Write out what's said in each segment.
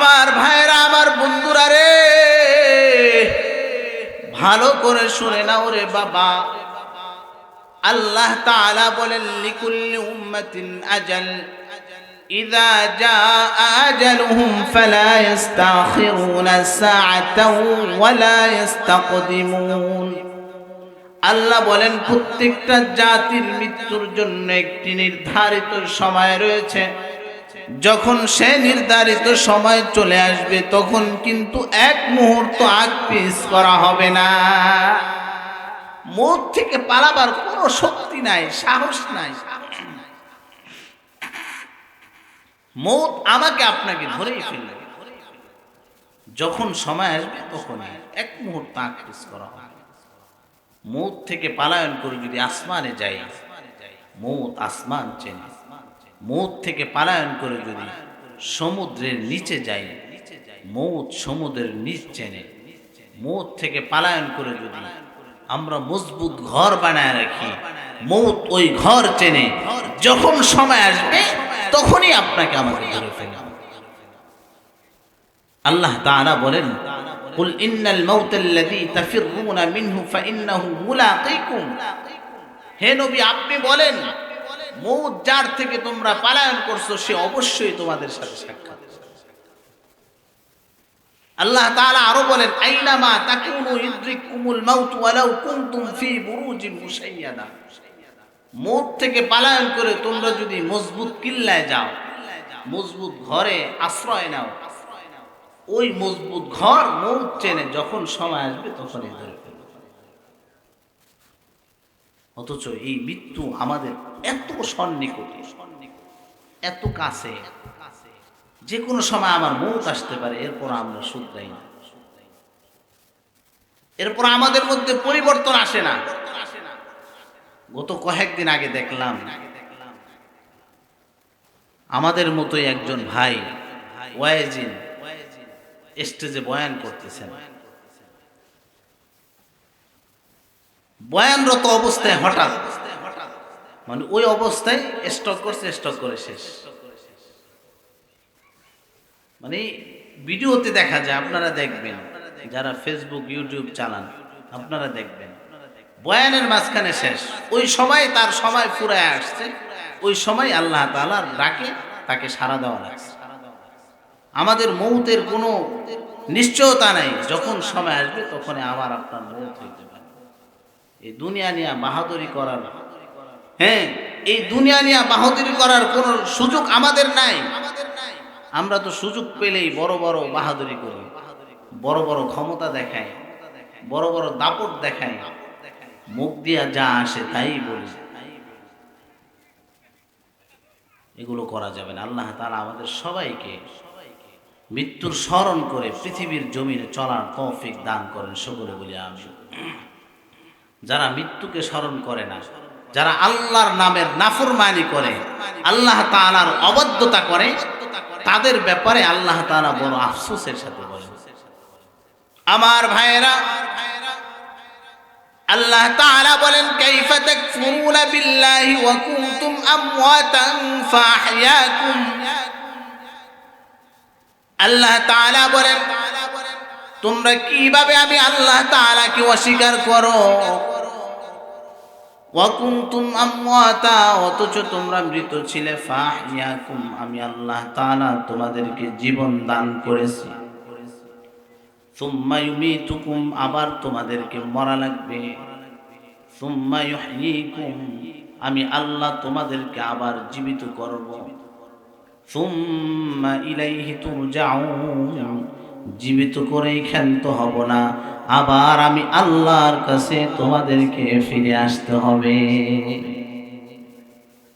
আমার ভাইরা, আমার বন্ধুরা রে, ভালো করে শুনে নাও রে বাবা। আল্লাহ তাআলা বলেন লিকুল্লি উম্মাতিন আজাল ইযা জাআ আজালুহুম ফালা ইস্তাখিরুনা সাআতাও ওয়ালা ইস্তাকদিমুন। আল্লাহ বলেন প্রত্যেকটা জাতির মৃত্যুর জন্য একটি নির্ধারিত সময় রয়েছে। যখন সে নির্ধারিত সময় চলে আসবে তখন কিন্তু এক মুহূর্ত আগ পিছ করা হবে না। মৌত থেকে পালাবার কোনো শক্তি নাই, সাহস নাই। মৌত আমাকে আপনাকে ধরেই ফেলবে। যখন সময় আসবে তখন এক মুহূর্ত আগ পিছ করা হবে। মৌত থেকে পালায়ন করে যদি আসমানে যাই, মৌত আসমান চেনে। মৌত থেকে পালায়ন করে যদি সমুদ্রের নিচে যাই, মৌত সমুদ্রের নিচ চেনে। মৌত থেকে পালায়ন করে যদি আমরা মজবুত ঘর বানায় রাখি, মৌত ওই ঘর চেনে। যখন সময় আসবে তখনই আপনাকে আমাকে ধরে ফেলবে। আল্লাহ তাআলা বলেন কুল ইন্নাল মাউতাল্লাযী তাফিররুনা মিনহু ফাইন্নাহু মুলাকীকুম। হে নবী, আপনি বলেন মৌত যার থেকে তোমরা পলায়ন করছো সে অবশ্যই তোমাদের সাথে সাক্ষাৎ। আল্লাহ তাআলা আরো বলেন আইনামা তাকুনু ইদরিকুমুল মাউত ওয়ালাউ কুনতুম ফি বুরুজিন মুশাইয়াদা। মৌত থেকে পলায়ন করে তোমরা যদি মজবুত কিল্লায় যাও, মজবুত ঘরে আশ্রয় নাও, ওই মজবুত ঘর মৌত চেনে। যখন সময় আসবে তখনই ধরে ফেলবে। অথচ এই মৃত্যু আমাদের এত সন্নিকটে, এত কাছে, যে কোনো সময় আমার মৌত আসতে পারে। এরপর আমরা শুধরাই না, এরপর আমাদের মধ্যে পরিবর্তন আসে না। গত কয়েকদিন আগে দেখলাম আমাদের মতোই একজন ভাই ওয়াইজিন স্টেজে বয়ান করতেছেন। বয়ানরত অবস্থায় হঠাৎ মানে ওই অবস্থায় স্ট্রোক করছে, স্ট্রোক করে শেষ। মানে ভিডিওতে দেখা যায়, আপনারা দেখবেন, যারা ফেসবুক ইউটিউব চালান আপনারা দেখবেন, বয়ানের মাঝখানে শেষ। ওই সময় তার সময় ফুরায় আসছে, ওই সময় আল্লাহ তাআলার ডাকে তাকে সাড়া দেওয়া লাগছে। আমাদের মৌতের কোনো নিশ্চয়তা নাই, যখন সময় আসবে তখন আবার আপনার মৌত হইতে পারে। এই দুনিয়া নিয়ে বাহাদুরি করার, এই দুনিয়া নিয়ে বাহাদুরি করার কোনো সুযোগ আমাদের নাই। আমরা তো সুযোগ পেলেই বড় বড় বাহাদুরি করি, বড় বড় ক্ষমতা দেখাই, বড় বড় দাপট দেখাই, মুখ দিয়া যা আসে তাই বলি। এগুলো করা যাবে না। আল্লাহ তাআলা আমাদের সবাইকে মৃত্যুর স্মরণ করে পৃথিবীর জমিনে চলার তৌফিক দান করেন, সকলে বলি আমিন। যারা মৃত্যুকে স্মরণ করে না, যারা আল্লাহর নামের নাফরমানি করে, আল্লাহ তাআলার অবাধ্যতা করে, তাদের ব্যাপারে আল্লাহ তাআলা বড় আফসোসের সাথে বলেন। আমার ভাইয়েরা, আল্লাহ তাআলা বলেন কাইফা তাকফুরুনা বিল্লাহি ওয়া কুনতুম আমওয়াতান ফাআহইয়াকুম। আল্লাহ তাআলা বলেন তোমরা কিভাবে আমি আল্লাহ তাআলাকে অস্বীকার করো। ওয়া কুনতুম আমওয়াতা, অথচ তোমরা মৃত ছিলে। ফাআহইয়াকুম, আমি আল্লাহ তাআলা তোমাদেরকে জীবন দান করেছি। সুম্মা ইউমীতুকুম, আবার তোমাদেরকে মরা লাগবে। সুম্মা ইউহয়ীকুম, আমি আল্লাহ তোমাদেরকে আবার জীবিত করব। সুম্মা ইলাইহি তুরজাউন, জীবিত করেই ক্ষান্ত হব না, আবার আমি আল্লাহর কাছে তোমাদেরকে ফিরে আসতে হবে।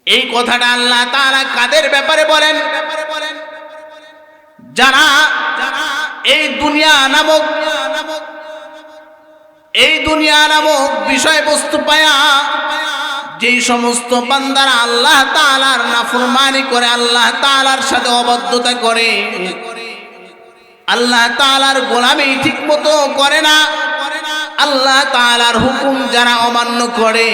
এই কথাটা আল্লাহ তাআলা কাদের ব্যাপারে বলেন? যারা এই দুনিয়া নামক বিষয়বস্তু পায়া যেই সমস্ত বান্দারা আল্লাহ তাআলার নাফরমানি করে, আল্লাহ তাআলার সাথে অবাধ্যতা করে, আল্লাহ তাআলার গোলামি ঠিক মতো করে না, আল্লাহ তাআলার হুকুম যারা অমান্য করে,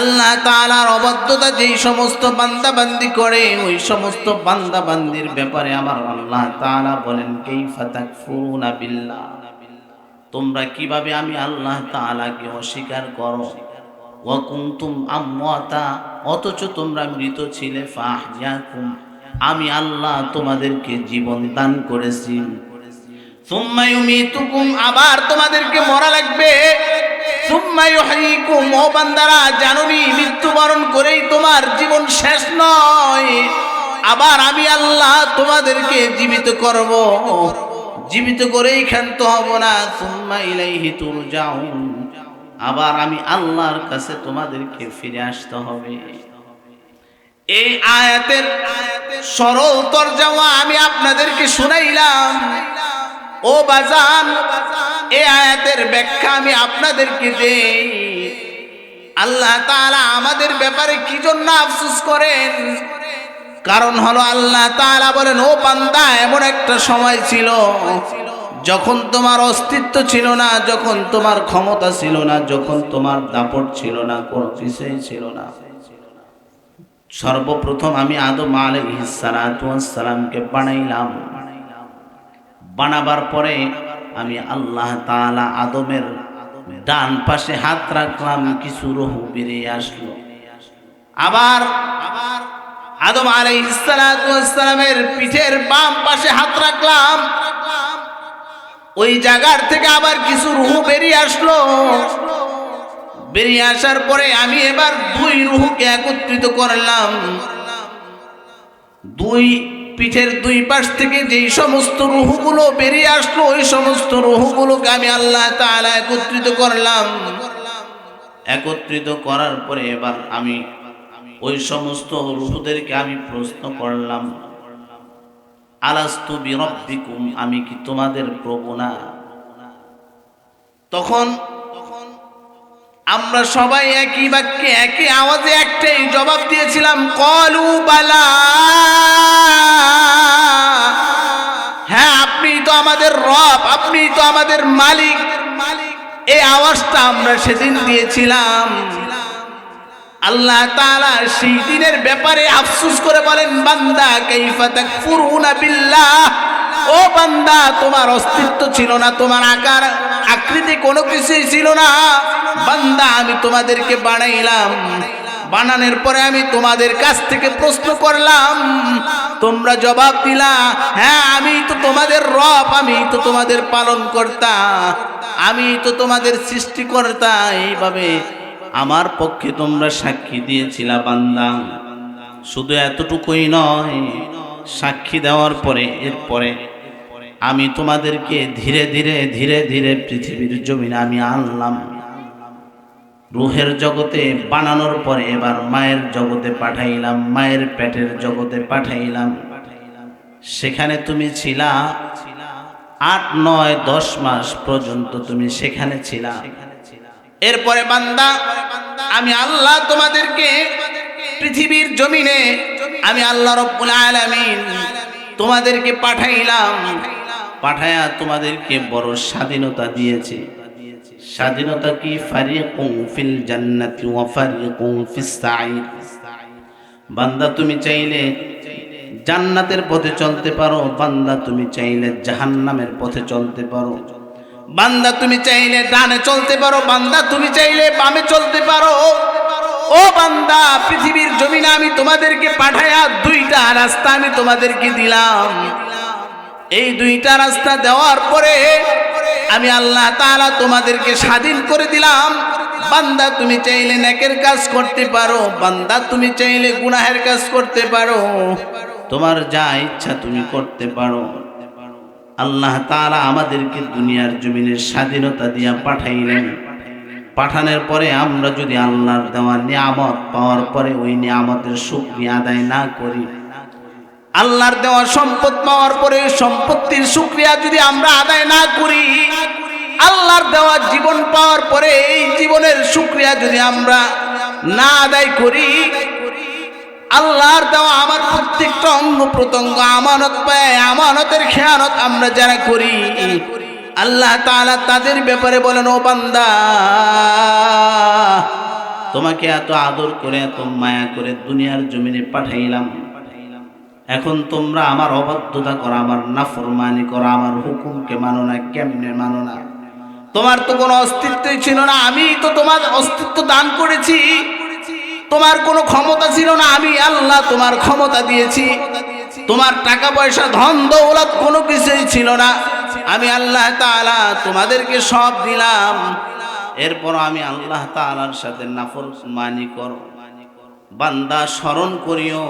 আল্লাহ তাআলার অবাধ্যতা যেই সমস্ত বান্দাবান্দি করে ওই সমস্ত বান্দাবান্দির ব্যাপারে আমার আল্লাহ তাআলা বলেন কাইফা তাকফুরুনা বিল্লাহ, তোমরা কিভাবে আমি আল্লাহ তাআলাকে অস্বীকার করো। ওয়া কুনতুম আমওয়াতা, অথচ তোমরা মৃত ছিলে। ফাহইয়াকুম, আমি আল্লাহ তোমাদেরকে জীবন দান করেছি। সুম্মা ইউমিতুকুম, আবার তোমাদেরকে মরা লাগবে। সুম্মা ইউহয়িকুম, ও বান্দারা জানুনি মৃত্যুবরণ করেই তোমার জীবন শেষ নয়, আবার আমি আল্লাহ তোমাদেরকে জীবিত করব, জীবিত করেই ক্ষান্ত হব না। সুম্মা ইলাইহি তুরজাউন, আবার আমি আল্লাহর কাছে তোমাদেরকে ফিরে আসতে হবে। এই আয়াতের সরল তরজমা আমি আপনাদেরকে শুনাইলাম। ও বাজান, এই আয়াতের ব্যাখ্যা আমি আপনাদেরকে দেই। আল্লাহ তাআলা আমাদের ব্যাপারে কি জন্য আফসোস করেন? কারণ হলো আল্লাহ তাআলা বলেন, ও বান্দা, এমন একটা সময় ছিল যখন তোমার অস্তিত্ব ছিল না, যখন তোমার ক্ষমতা ছিল না, যখন তোমার দাপট ছিল না, কোনো কিছুই ছিল না। সর্বপ্রথম আমি আদম আলাইহিস সালাতু ওয়াস সালামকে বানাইলাম। বানাবার পরে আমি আল্লাহ তাআলা আদমের ডান পাশে হাত রাখলাম, কিছু রূহ বেরিয়ে আসলো। আবার আদম আলাইহিস সালাতু ওয়াস সালামের পিঠের বাম পাশে হাত রাখলাম, ওই জায়গার থেকে আবার কিছু রূহ বেরিয়ে আসলো। বেরিয়ে আসার পরে আমি এবার দুই রূহকে একত্রিত করলাম। দুই পিঠের দুই পাশ থেকে যেই সমস্ত রূহগুলো বেরিয়ে আসলো ওই সমস্ত রূহগুলোকে আমি আল্লাহ তাআলা একত্রিত করলাম। একত্রিত করার পরে এবার আমি ওই সমস্ত রূহদেরকে আমি প্রশ্ন করলাম, আলাস্তু বিরব্বিকুম, আমি কি তোমাদের প্রভু না? তখন আমরা সবাই একই বাক্যে একই আওয়াজে একটাই জবাব দিয়েছিলাম, ক্বালু বালা, হ্যাঁ আপনি তো আমাদের রব, আপনি তো আমাদের মালিক। এই আওয়াজটা আমরা সেদিন দিয়েছিলাম। আল্লাহ তাআলা সেই দিনের ব্যাপারে আফসোস করে বলেন, বান্দা কাইফা তাকফুরুনা বিল্লাহ, ও বান্দা তোমার অস্তিত্ব ছিল না, তোমার আকার আকৃতি কোনো কিছুই ছিল না। বান্দা আমি তোমাদেরকে বানাইলাম, বানানোর পরে আমি তোমাদের কাছ থেকে প্রশ্ন করলাম, তোমরা জবাব দিলা হ্যাঁ আমি তো তোমাদের রব, আমি তো তোমাদের পালন কর্তা, আমি তো তোমাদের সৃষ্টিকর্তা। এইভাবে আমার পক্ষে তোমরা সাক্ষী দিয়েছিলা বান্দা। শুধু এতটুকুই নয়, সাক্ষী দেওয়ার পরে এরপরে আমি তোমাদেরকে ধীরে ধীরে ধীরে ধীরে পৃথিবীর জমিনে আমি আনলাম। রূহের জগতে বানানোর পরে এবার মায়ের জগতে পাঠাইলাম, মায়ের পেটের জগতে পাঠাইলাম। সেখানে তুমি ছিলা 8, 9, 10 মাস পর্যন্ত তুমি সেখানে ছিলা। এরপরে বান্দা আমি আল্লাহ তোমাদেরকে পৃথিবীর জমিনে আমি আল্লাহ রব্বুল আলামিন তোমাদেরকে পাঠাইলাম। পাঠায়া তোমাদেরকে বড় স্বাধীনতা দিয়েছি। স্বাধীনতা কি? ফারিকুন ফিল জান্নাতি ওয়া ফারিকুন ফিস সাঈর। বান্দা তুমি চাইলে জান্নাতের পথে চলতে পারো, বান্দা তুমি চাইলে জাহান্নামের পথে চলতে পারো। বান্দা তুমি চাইলে ডানে চলতে পারো, বান্দা তুমি চাইলে বামে চলতে পারো। ও বান্দা, পৃথিবীর জমিনে আমি তোমাদেরকে পাঠায়া দুইটা রাস্তা আমি তোমাদেরকে দিলাম। এই দুইটা রাস্তা দেওয়ার পরে আমি আল্লাহ তাআলা তোমাদেরকে স্বাধীন করে দিলাম। বান্দা তুমি চাইলে নেকের কাজ করতে পারো, বান্দা তুমি চাইলে গুনাহের কাজ করতে পারো, তোমার যা ইচ্ছা তুমি করতে পারো। আল্লাহ তাআলা আমাদেরকে দুনিয়ার জমিনে স্বাধীনতা দিয়া পাঠাইলেন। পাঠানোর পরে আমরা যদি আল্লাহর দেওয়া নিয়ামত পাওয়ার পরে ওই নিয়ামতের শুকরিয়া আদায় না করি, আল্লাহর দেওয়া সম্পদ পাওয়ার পরে সম্পত্তির শুকরিয়া যদি আমরা আদায় না করি, আল্লাহর দেওয়া জীবন পাওয়ার পরে এই জীবনের শুকরিয়া যদি আমরা না আদায় করি, আল্লাহর দেওয়া আমার প্রত্যেকটা অঙ্গ প্রত্যঙ্গ আমানত পায়, আমানতের খেয়ানত আমরা যারা করি, আল্লাহ তাআলা তাদের ব্যাপারে বলেন, ও বান্দা তোমাকে এত আদর করে এত মায়া করে দুনিয়ার জমিনে পাঠাইলাম, এখন তোমরা আমার অবাধ্যতা করো, আমার নাফরমানি করো, আমার হুকুমকে মানো না। কেমনে মানো না? তোমার তো কোনো অস্তিত্বই ছিল না, আমি তো তোমার অস্তিত্ব দান করেছি। তোমার কোনো ক্ষমতা ছিল না, আমি আল্লাহ তোমার ক্ষমতা দিয়েছি। তোমার টাকা পয়সা ধন দৌলত কোনো কিছুই ছিল না, আমি আল্লাহ তাআলা তোমাদেরকে সব দিলাম। এরপর আমি আল্লাহ তাআলার সাথে নাফরমানি করো। বান্দা স্মরণ করিও,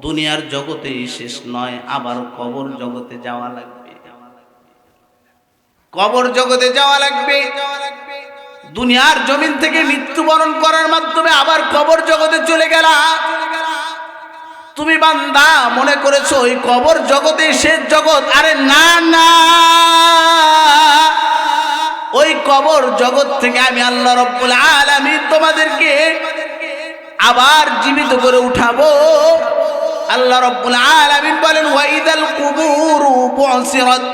দুনিয়ার জগতেই শেষ নয়, আবার কবর জগতে যাওয়া লাগবে। কবর জগতে যাওয়া লাগবে। দুনিয়ার জমিন থেকে মৃত্যুবরণ করার মাধ্যমে আবার কবর জগতে চলে গেলা। তুমি বান্দা মনে করেছো ওই কবর জগতে শেষ জগৎ। আরে না না, ওই কবর জগৎ থেকে আমি আল্লাহ রাব্বুল আলামিন তোমাদেরকে আবার জীবিত করে উঠাবো। আল্লাহ রাব্বুল আলামিন বলেন ওয়াইদাল কুবুরু বুসিরাত,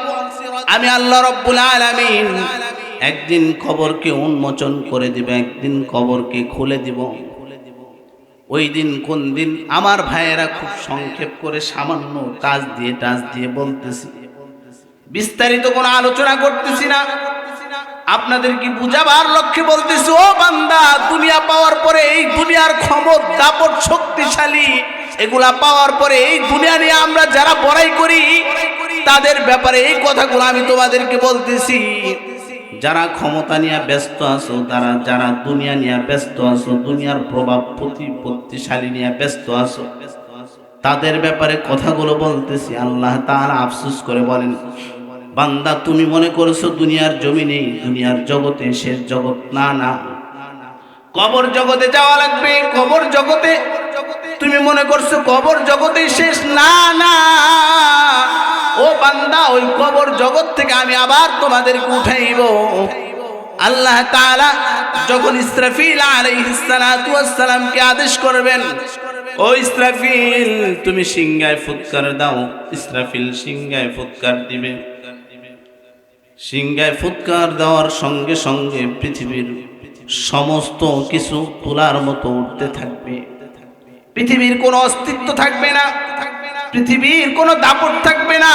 আমি আল্লাহ রাব্বুল আলামিন একদিন কবরকে উন্মোচন করে দিব, একদিন কবরকে খুলে দিব। ওই দিন কোন দিন আমার ভাইয়েরা খুব সংক্ষেপ করে সামান্য টাচ দিয়ে বলতেছি, বিস্তারিত কোনো আলোচনা করতেছি না, আপনাদের কি বুঝাবার লক্ষ্যে বলতেছি। ও বান্দা, দুনিয়া পাওয়ার পরে এই দুনিয়ার ক্ষমতা দাপট শক্তিশালী এগুলা পাওয়ার পরে এই দুনিয়া নিয়ে আমরা যারা বড়াই করি তাদের ব্যাপারে এই কথাগুলো আমি তোমাদেরকে বলতেছি। যারা ক্ষমতা নিয়ে ব্যস্ত আছো, যারা দুনিয়া নিয়ে ব্যস্ত আছো, দুনিয়ার প্রভাব প্রতিপত্তিশালী নিয়ে ব্যস্ত আছো, তাদের ব্যাপারে কথাগুলো বলতেছি। আল্লাহ তাআলা আফসোস করে বলেন, বান্দা তুমি মনে করেছো দুনিয়ার জমিনে দুনিয়ার জগতে শেষ জগৎ। না না, কবর জগতে যাওয়া লাগবে। কবর জগতে তুমি মনে করছো কবর জগতে শেষ। না না, ও বান্দা, ওই কবর জগৎ থেকে আমি আবার তোমাদেরকে উঠাইব। আল্লাহ তাআলা যখন ইসরাফিল আলাইহিস সালাতু ওয়াস সালামকে আদেশ করবেন, ও ইসরাফিল তুমি সিংহায় ফুৎকার দাও। ইসরাফিল সিংহায় ফুৎকার দিবে। সিংহায় ফুৎকার দেওয়ার সঙ্গে সঙ্গে পৃথিবীর সমস্ত কিছু তুলার মতো উঠতে থাকবে। পৃথিবীর কোনো অস্তিত্ব থাকবে না, পৃথিবীর কোনো দাপট থাকবে না।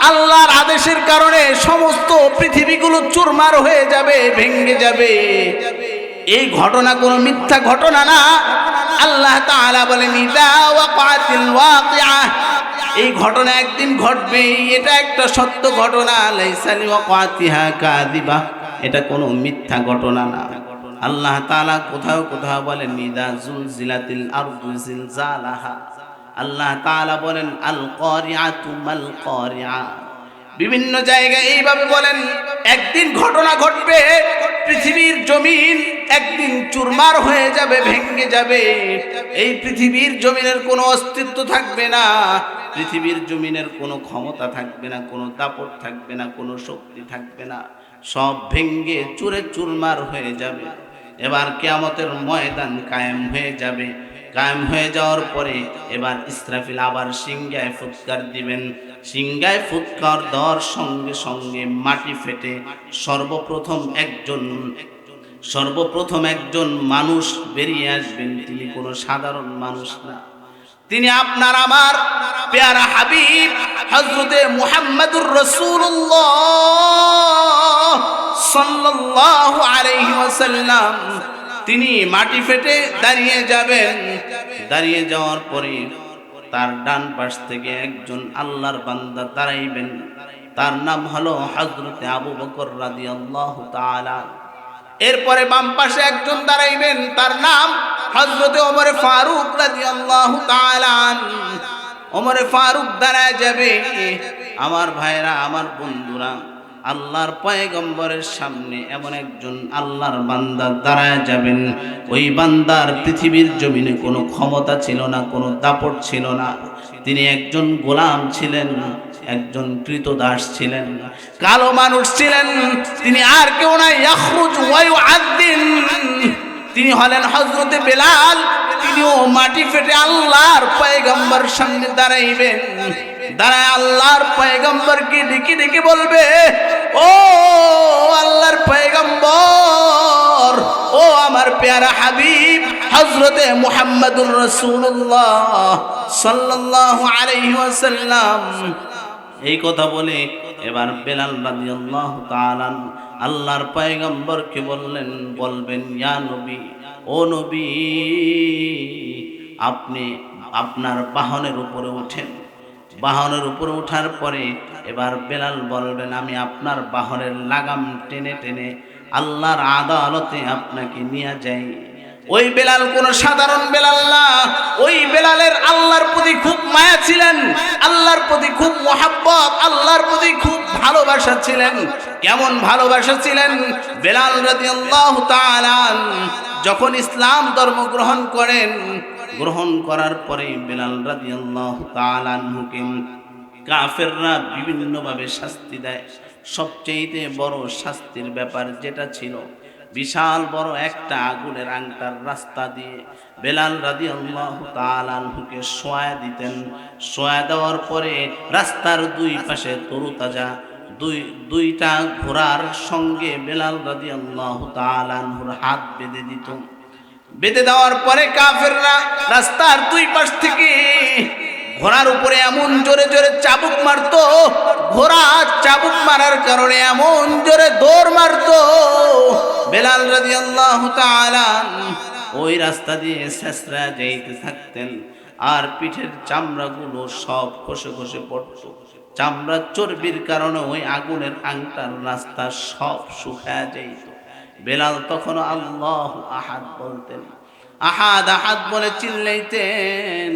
আল্লাহর আদেশের কারণে সমস্ত পৃথিবীগুলো চুরমার হয়ে যাবে, ভেঙে যাবে। এই ঘটনা কোনো মিথ্যা ঘটনা না। আল্লাহ তাআলা বলেন ইযা ওয়াকাতিল ওয়াকিআহ, এই ঘটনা একদিন ঘটবে, এটা একটা সত্য ঘটনা। লাইসা লিওয়াকাতিহা কাযিবা, এটা কোনো মিথ্যা ঘটনা না। আল্লাহ তাআলা কোথাও কোথাও বলেন ইযা জুলজিলাতিল আরদু জিলজালাহা, আল্লাহ তাআলা বলেন আল কারিআতু মাল কারিআ। বিভিন্ন জায়গায় এইভাবে বলেন একদিন ঘটনা ঘটবে, পৃথিবীর জমিন একদিন চুরমার হয়ে যাবে, ভেঙে যাবে। এই পৃথিবীর জমিনের কোনো অস্তিত্ব থাকবে না, পৃথিবীর জমিনের কোনো ক্ষমতা থাকবে না, কোনো দাপট থাকবে না, কোনো শক্তি থাকবে না। সব ভেঙে চুরে চুরমার হয়ে যাবে। এবার কিয়ামতের ময়দান কায়েম হয়ে যাবে। কায়েম হয়ে যাওয়ার পরে এবার ইসরাফিল আবার সিংহায় ফুৎকার দিবেন। সিংহায় ফুৎকার দেওয়ার সঙ্গে সঙ্গে মাটি ফেটে সর্বপ্রথম একজন মানুষ বেরিয়ে আসবেন। তিনি কোনো সাধারণ মানুষ না, তিনি আপনার আমার পেয়ারা হাবিব হযরতে মুহাম্মদুর রাসূলুল্লাহ সাল্লাল্লাহু আলাইহি ওয়াসাল্লাম। তিনি মাটি ফেটে দাঁড়িয়ে যাবেন। দাঁড়িয়ে যাওয়ার পরে তার ডান পাশ থেকে একজন আল্লাহর বান্দা দাঁড়াইবেন। তার নাম হলো হযরতে আবু বকর রাদিয়াল্লাহু তাআলা। এরপরে বাম পাশে একজন দাঁড়াইবেন, তার নাম হযরতে ওমর ফারুক রাদিয়াল্লাহু তাআলা। ওমর ফারুক দাঁড়ায় যাবে। আমার ভাইরা, আমার বন্ধুরা, আল্লাহর পয়গম্বরের সামনে এমন একজন আল্লাহর বান্দা দাঁড়ায় যাবেন। ওই বান্দার পৃথিবীর জমিনে কোনো ক্ষমতা ছিল না, কোনো দাপট ছিল না। তিনি একজন গোলাম ছিলেন, একজন কৃতদাস ছিলেন, কালো মানুষ ছিলেন। তিনি আর কেউ না, ইয়াখরুজ ওয়া ইউআদ্দিন। তিনি হলেন হযরতে বেলাল। তিনিও মাটি ফেটে আল্লাহর পয়গম্বর সামনে দাঁড়াইবেন। দাঁড়ায় আল্লাহর পয়গম্বরকে ডেকে ডেকে বলবে, ও আল্লাহর পয়গম্বর, ও আমার প্যারা হাবিব হযরতে মুহাম্মদুর রাসূলুল্লাহ সাল্লাল্লাহু আলাইহি ওয়াসাল্লাম এই কথা বলে এবার বেলাল রাদিয়াল্লাহু তাআলা আল্লাহর পয়গম্বরকে বলবেন ইয়া নবী, ও নবী, আপনি আপনার বাহনের উপরে ওঠেন। বাহনের উপরে ওঠার পরে এবার বেলাল বলবেন, আমি আপনার বাহনের লাগাম টেনে টেনে আল্লাহর আদালতে আপনাকে নিয়ে যাই। ওই বেলাল কোন সাধারণ বেলাল না, ওই বেলালের আল্লাহর প্রতি খুব মায়া ছিলেন, আল্লাহর প্রতি খুব মহব্বত, আল্লাহর প্রতি খুব ভালোবাসা ছিলেন। কেমন ভালোবাসা ছিলেন? বেলাল রাদিয়াল্লাহু তাআলা যখন ইসলাম ধর্ম গ্রহণ করার পরে বেলাল রাদিয়াল্লাহু তাআলা আনহুকে কাফেররা বিভিন্নভাবে শাস্তি দেয়। সবচেয়ে বড় শাস্তির ব্যাপার যেটা ছিল, বিশাল বড় একটা আগুনের আংটার রাস্তা দিয়ে বেলাল রাদিয়াল্লাহু তাআলা আনহুকে শোয়া দিতেন। শোয়া দেওয়ার পরে রাস্তার দুই পাশে তরুতাজা দুইটা ঘোড়ার সঙ্গে বেলাল রাদিয়াল্লাহু তাআলা আনহুর হাত বেঁধে দিত। বেঁধে দেওয়ার পরে কাফেররা রাস্তার দুই পাশ থেকে ঘোড়ার উপরে এমন জোরে জোরে চাবুক মারতো, ঘোড়া চাবুক মারার কারণে এমন জোরে দৌড় মারতো, বেলাল রাদিয়াল্লাহু তাআলা ওই রাস্তা দিয়ে ছেঁচড়া যাইতে থাকতেন। আর পিঠের চামড়াগুলো সব খসে খসে পড়ত। চামড়ার চর্বির কারণে ওই আগুনের আংটার রাস্তা সব শুকায়া যাইত। বেলাল তখন আল্লাহু আহাদ বলতেন, আহাদ আহাদ বলে চিল্লাইতেন।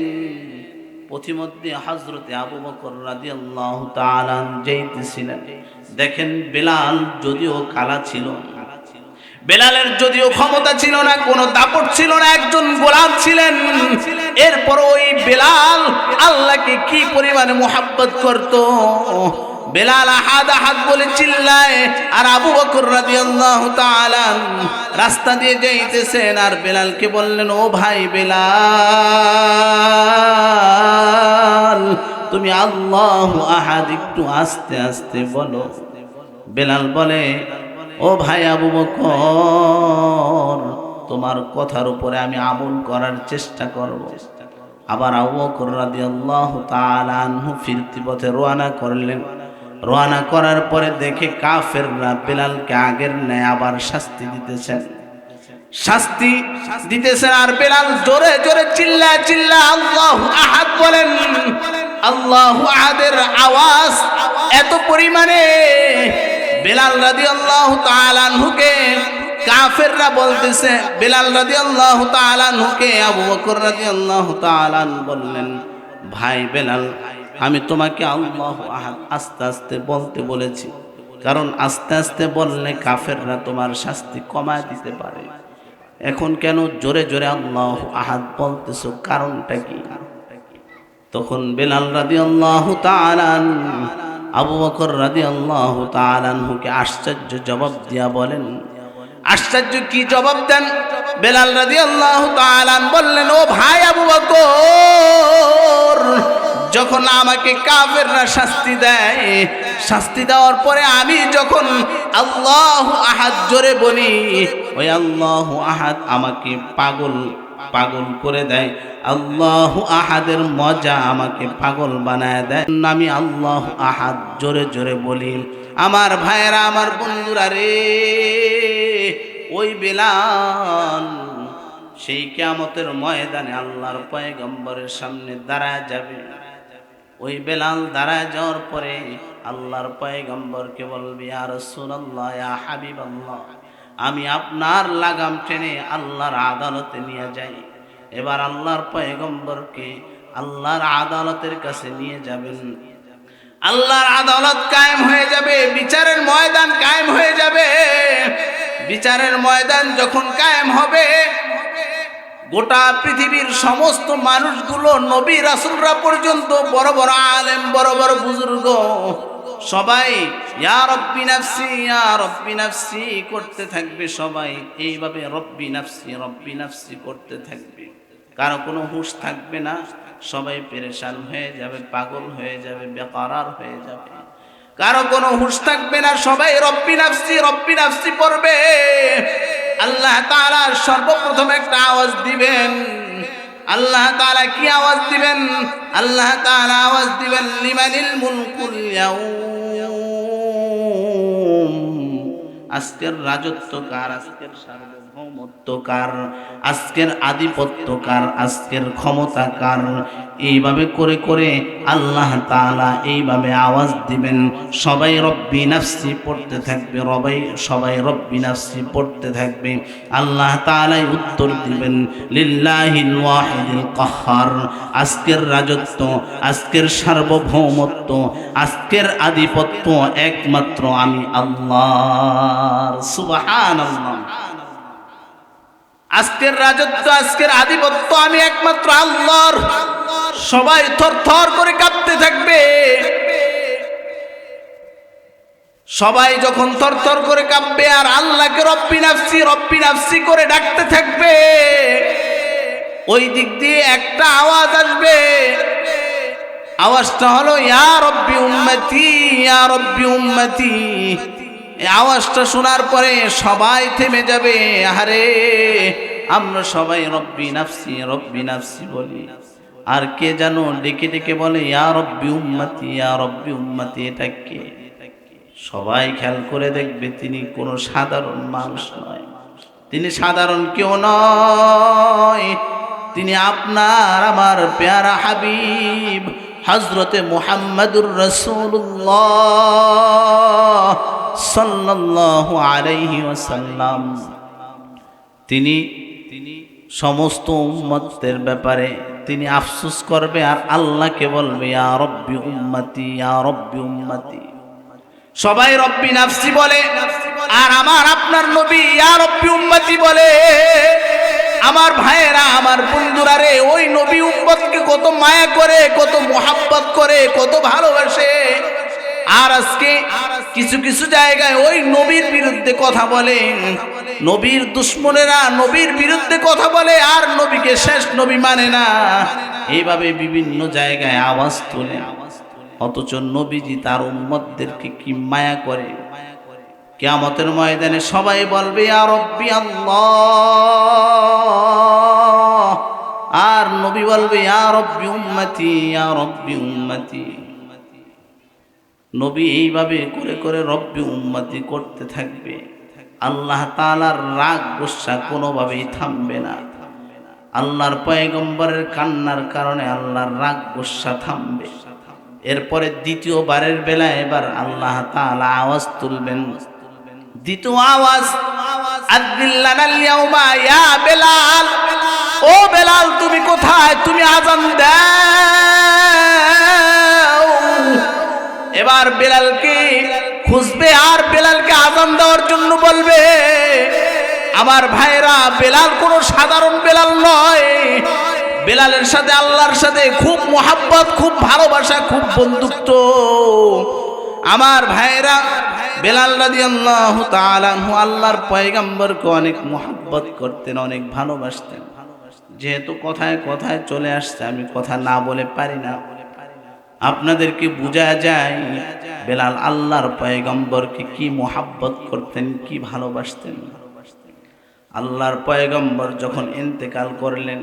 পথিমধ্যে হযরতে আবু বকর রাদিয়াল্লাহু তাআলা যাইতেছিলেন। দেখেন বেলাল যদিও কালা ছিল, বেলালের যদিও ক্ষমতা ছিল না, কোনো দাপট ছিল না, একজন গোলাম ছিলেন, এরপর ওই বেলাল আল্লাহকে কি পরিমাণে মুহাব্বত করত। বেলাল আহাদ আহাদ বলে চিল্লায়, আর আবু বকর রাদিয়াল্লাহু তাআলা রাস্তা দিয়ে যাইতেছেন, আর বেলালকে বললেন, ও ভাই বেলাল, তুমি আল্লাহু আহাদ একটু আস্তে আস্তে বলো। বেলাল বলে, ও ভাই আবু বকর, তোমার কথার উপরে আমি আমল করার চেষ্টা করব। আবার আবু বকর রাদিয়াল্লাহু তাআলা আনহু ফিরতি পথে রওনা করলেন। রওনা করার পরে দেখে কাফেররা বেলালকে আগের ন্যায় আবার শাস্তি দিতেছেন। আর বেলাল জোরে জোরে চিল্লা চিল্লা আল্লাহু আহাদ বলেন। আল্লাহু আহাদের আওয়াজ এত পরিমাণে বেলাল রাদিয়াল্লাহু তাআলা আনহুকে কাফেররা বলতেছে, বেলাল রাদিয়াল্লাহু তাআলা আনহুকে আবু বকর রাদিয়াল্লাহু তাআলা বললেন, ভাই বেলাল, আমি তোমাকে আল্লাহু আহাদ আস্তে আস্তে বলতে বলেছি, কারণ আস্তে আস্তে বললে কাফেররা তোমার শাস্তি কমায় দিতে পারে। এখন কেন জোরে জোরে আল্লাহু আহাদ বলতেছো, কারণটা কি? তখন বেলাল রাদিয়াল্লাহু তাআলা আবু বকর রাদিয়াল্লাহু তাআলা আনহুকে আশ্চর্য জবাব দিয়া বলেন। আশ্চর্য কি জবাব দেন? বেলাল রাদিয়াল্লাহু তাআলা বললেন, ও ভাই আবু বকর, যখন আমাকে কাফেররা শাস্তি দেয়, শাস্তি দেওয়ার পরে আমি যখন আল্লাহু আহাদ জোরে বলি, ওই আল্লাহু আহাদ আমাকে পাগল করে দেয়। আল্লাহু আহাদের মজা আমাকে পাগল বানায় দেয়। আমি আল্লাহু আহাদ জোরে জোরে বলি। আমার ভাইয়েরা, আমার বন্ধুরা রে, ওই বেলাল সেই কিয়ামতের ময়দানে আল্লাহর পয়গম্বরের সামনে দাঁড়ায় যাবে। ওই বেলাল দাঁড়ায় যাওয়ার পরে আল্লাহর পয়গম্বরকে বলবে, ইয়া রাসূলুল্লাহ, ইয়া হাবিবাল্লাহ, আমি আপনার লাগাম টেনে আল্লাহর আদালতে নিয়ে যাই। এবার আল্লাহর পয়গম্বরকে আল্লাহর আদালতের কাছে নিয়ে যাবেন। আল্লাহর আদালত কায়েম হয়ে যাবে, বিচারের ময়দান কায়েম হয়ে যাবে। বিচারের ময়দান যখন কায়েম হবে, গোটা পৃথিবীর সমস্ত মানুষগুলো, নবী রাসূলরা পর্যন্ত, বড় বড় আলেম, বড় বড় বুজুর্গ, সবাই ইয়া রব্বি নাফসি, ইয়া রব্বি নাফসি করতে থাকবে। সবাই এইভাবে রব্বি নাফসি করতে থাকবে। কারো কোনো হুঁশ থাকবে না, সবাই পেরেশান হয়ে যাবে, পাগল হয়ে যাবে, বেকারার হয়ে যাবে। কারো কোনো হুঁশ থাকবে না, সবাই রব্বি নাফসি পড়বে। আল্লাহ তাআলা সর্বপ্রথম একটা আওয়াজ দিবেন। আল্লাহ তাআলা কি আওয়াজ দিবেন? আল্লাহ তাআলা আওয়াজ দিবেন, লিমানিল মুলকুল ইয়াউম, আজকের রাজত্ব কার, আজকের সার্বভৌমত্ব কার, আজকের আধিপত্য কার, আজকের ক্ষমতা কার। এইভাবে করে করে আল্লাহ তাআলা এইভাবে আওয়াজ দিবেন। সবাই রব্বি নাফসি পড়তে থাকবে, সবাই রব্বি নাফসি পড়তে থাকবে। আল্লাহ তাআলাই উত্তর দিবেন, লিল্লাহিল ওয়াহিদিল কাহ্হার, আজকের রাজত্ব, আজকের সার্বভৌমত্ব, আজকের আধিপত্য একমাত্র আমি আল্লাহর। সুবহানাল্লাহ। আজকের রাজত্ব, আজকের আধিপত্য আমি একমাত্র আল্লাহর। সবাই থরথর করে কাঁপতে থাকবে। সবাই যখন থরথর করে কাঁপবে আর আল্লাহকে রব্বি নাফসি রব্বি নাফসি করে ডাকতে থাকবে, ওই দিক দিয়ে একটা আওয়াজ আসবে। আওয়াজটা হলো ইয়া রব্বি উম্মতি, ইয়া রব্বি উম্মতি। এই আওয়াজটা শোনার পরে সবাই থেমে যাবে। আরে আমরা সবাই রব্বি নাফসি রব্বি নাফসি বলি, আর কে জানো ডেকে ডেকে বলে ইয়া রব্বি উম্মতি, ইয়া রব্বি উম্মতি। এটা কে? সবাই খেয়াল করে দেখবে, তিনি কোনো সাধারণ মানুষ নয়, তিনি সাধারণ কেউ নয়, তিনি আপনার আমার প্যারা হাবিব হযরতে মুহাম্মদুর রাসূলুল্লাহ সাল্লাল্লাহু আলাইহি ওয়াসাল্লাম। তিনি সমস্ত উম্মতের ব্যাপারে তিনি আফসোস করবে আর আল্লাহকে বলবে ইয়া রব্বি উম্মতি, ইয়া রব্বি উম্মতি। সবাই রব্বি নাফসি বলে আর আমার আপনার নবী ইয়া রব্বি উম্মতি বলে। আমার ভাইয়েরা, আমার বন্ধুরা রে, ওই নবী উম্মতকে কত মায়া করে, কত মোহাব্বত করে, কত ভালোবাসে। আর আজকে কিছু কিছু জায়গায় ওই নবীর বিরুদ্ধে কথা বলে, নবীর দুশ্মনেরা নবীর বিরুদ্ধে কথা বলে আর নবীকে শেষ নবী মানে না। এইভাবে বিভিন্ন জায়গায় আওয়াজ তোলে, অথচ নবীজি তার উম্মতদেরকে কি মায়া করে। কিয়ামতের ময়দানে সবাই বলবে ইয়া রব্বি আল্লাহ, আর নবী বলবে ইয়া রব্বি উম্মতি, ইয়া রব্বি উম্মতি। নবী এইভাবে করে করে রব্বি উম্মতি করতে থাকবে। আল্লাহ তাআলার রাগ গুসা কোনোভাবেই থামবে না। আল্লাহর পয়গম্বরের কান্নার কারণে আল্লাহর রাগ গুসা থামবে। এরপরে দ্বিতীয়বারের বেলায় এবার আল্লাহ তাআলা আওয়াজ তুলবেন। দ্বিতীয় আওয়াজ, আযিল্লানাল ইয়াউমা ইয়া বেলাল, ও বেলাল তুমি কোথায়, তুমি আযান দাও। এবার বেলালকে খুঁজবে আর বেলালকে আযান দেওয়ার জন্য বলবে। আমার ভাইরা, বেলাল কোনো সাধারণ বেলাল নয়। বেলালের সাথে আল্লাহর সাথে খুব মোহাব্বত, খুব ভালোবাসা, খুব বন্ধুত্ব। আমার ভাইরা, বেলাল রাদিয়াল্লাহু তাআলা আনহু আল্লাহর পয়গম্বরকে অনেক মোহাব্বত করতেন, অনেক ভালোবাসতেন। যেহেতু কথায় কথায় চলে আসছে, আমি কথা না বলে পারি না। আপনাদেরকে বোঝা যায় বেলাল আল্লাহর পয়গম্বরকে কি মোহাব্বত করতেন, কি ভালোবাসতেন। আল্লাহর পয়গম্বর যখন ইন্তেকাল করলেন,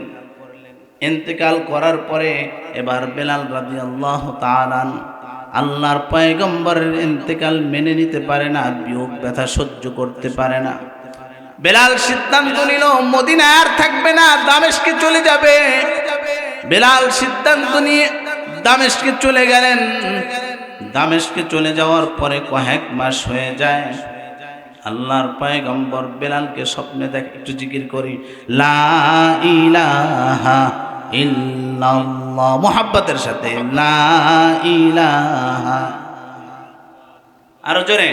ইন্তেকাল করার পরে এবার বেলাল রাদিয়াল্লাহু তাআলা আল্লাহর পয়গম্বরের ইন্তেকাল মেনে নিতে পারে না, বিয়োগ ব্যথা সহ্য করতে পারে না। বেলাল সিদ্ধান্ত নিল মদিনায় আর থাকবে না, দামেস্কে চলে যাবে। বেলাল সিদ্ধান্ত নিয়ে দামেস্কে চলে গেলেন। দামেস্কে চলে যাওয়ার পরে কয়েক মাস হয়ে যায়। আল্লাহর পয়গম্বর বেলালকে স্বপ্নে দেখে, একটু জিকির করি, লা ইলাহা ইল্লাল্লাহ, মুহাব্বতের সাথে লা ইলাহা। আরো জোরে,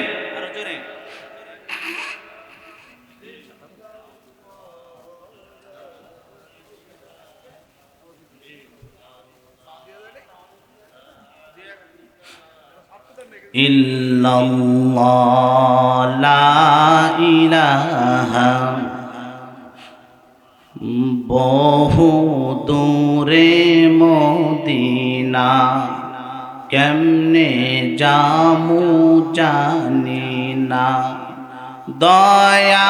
ইল্লাল্লাহ লা ইলাহা। বহু দূরে মদিনা, কেমনে জামু জানি না। দয়া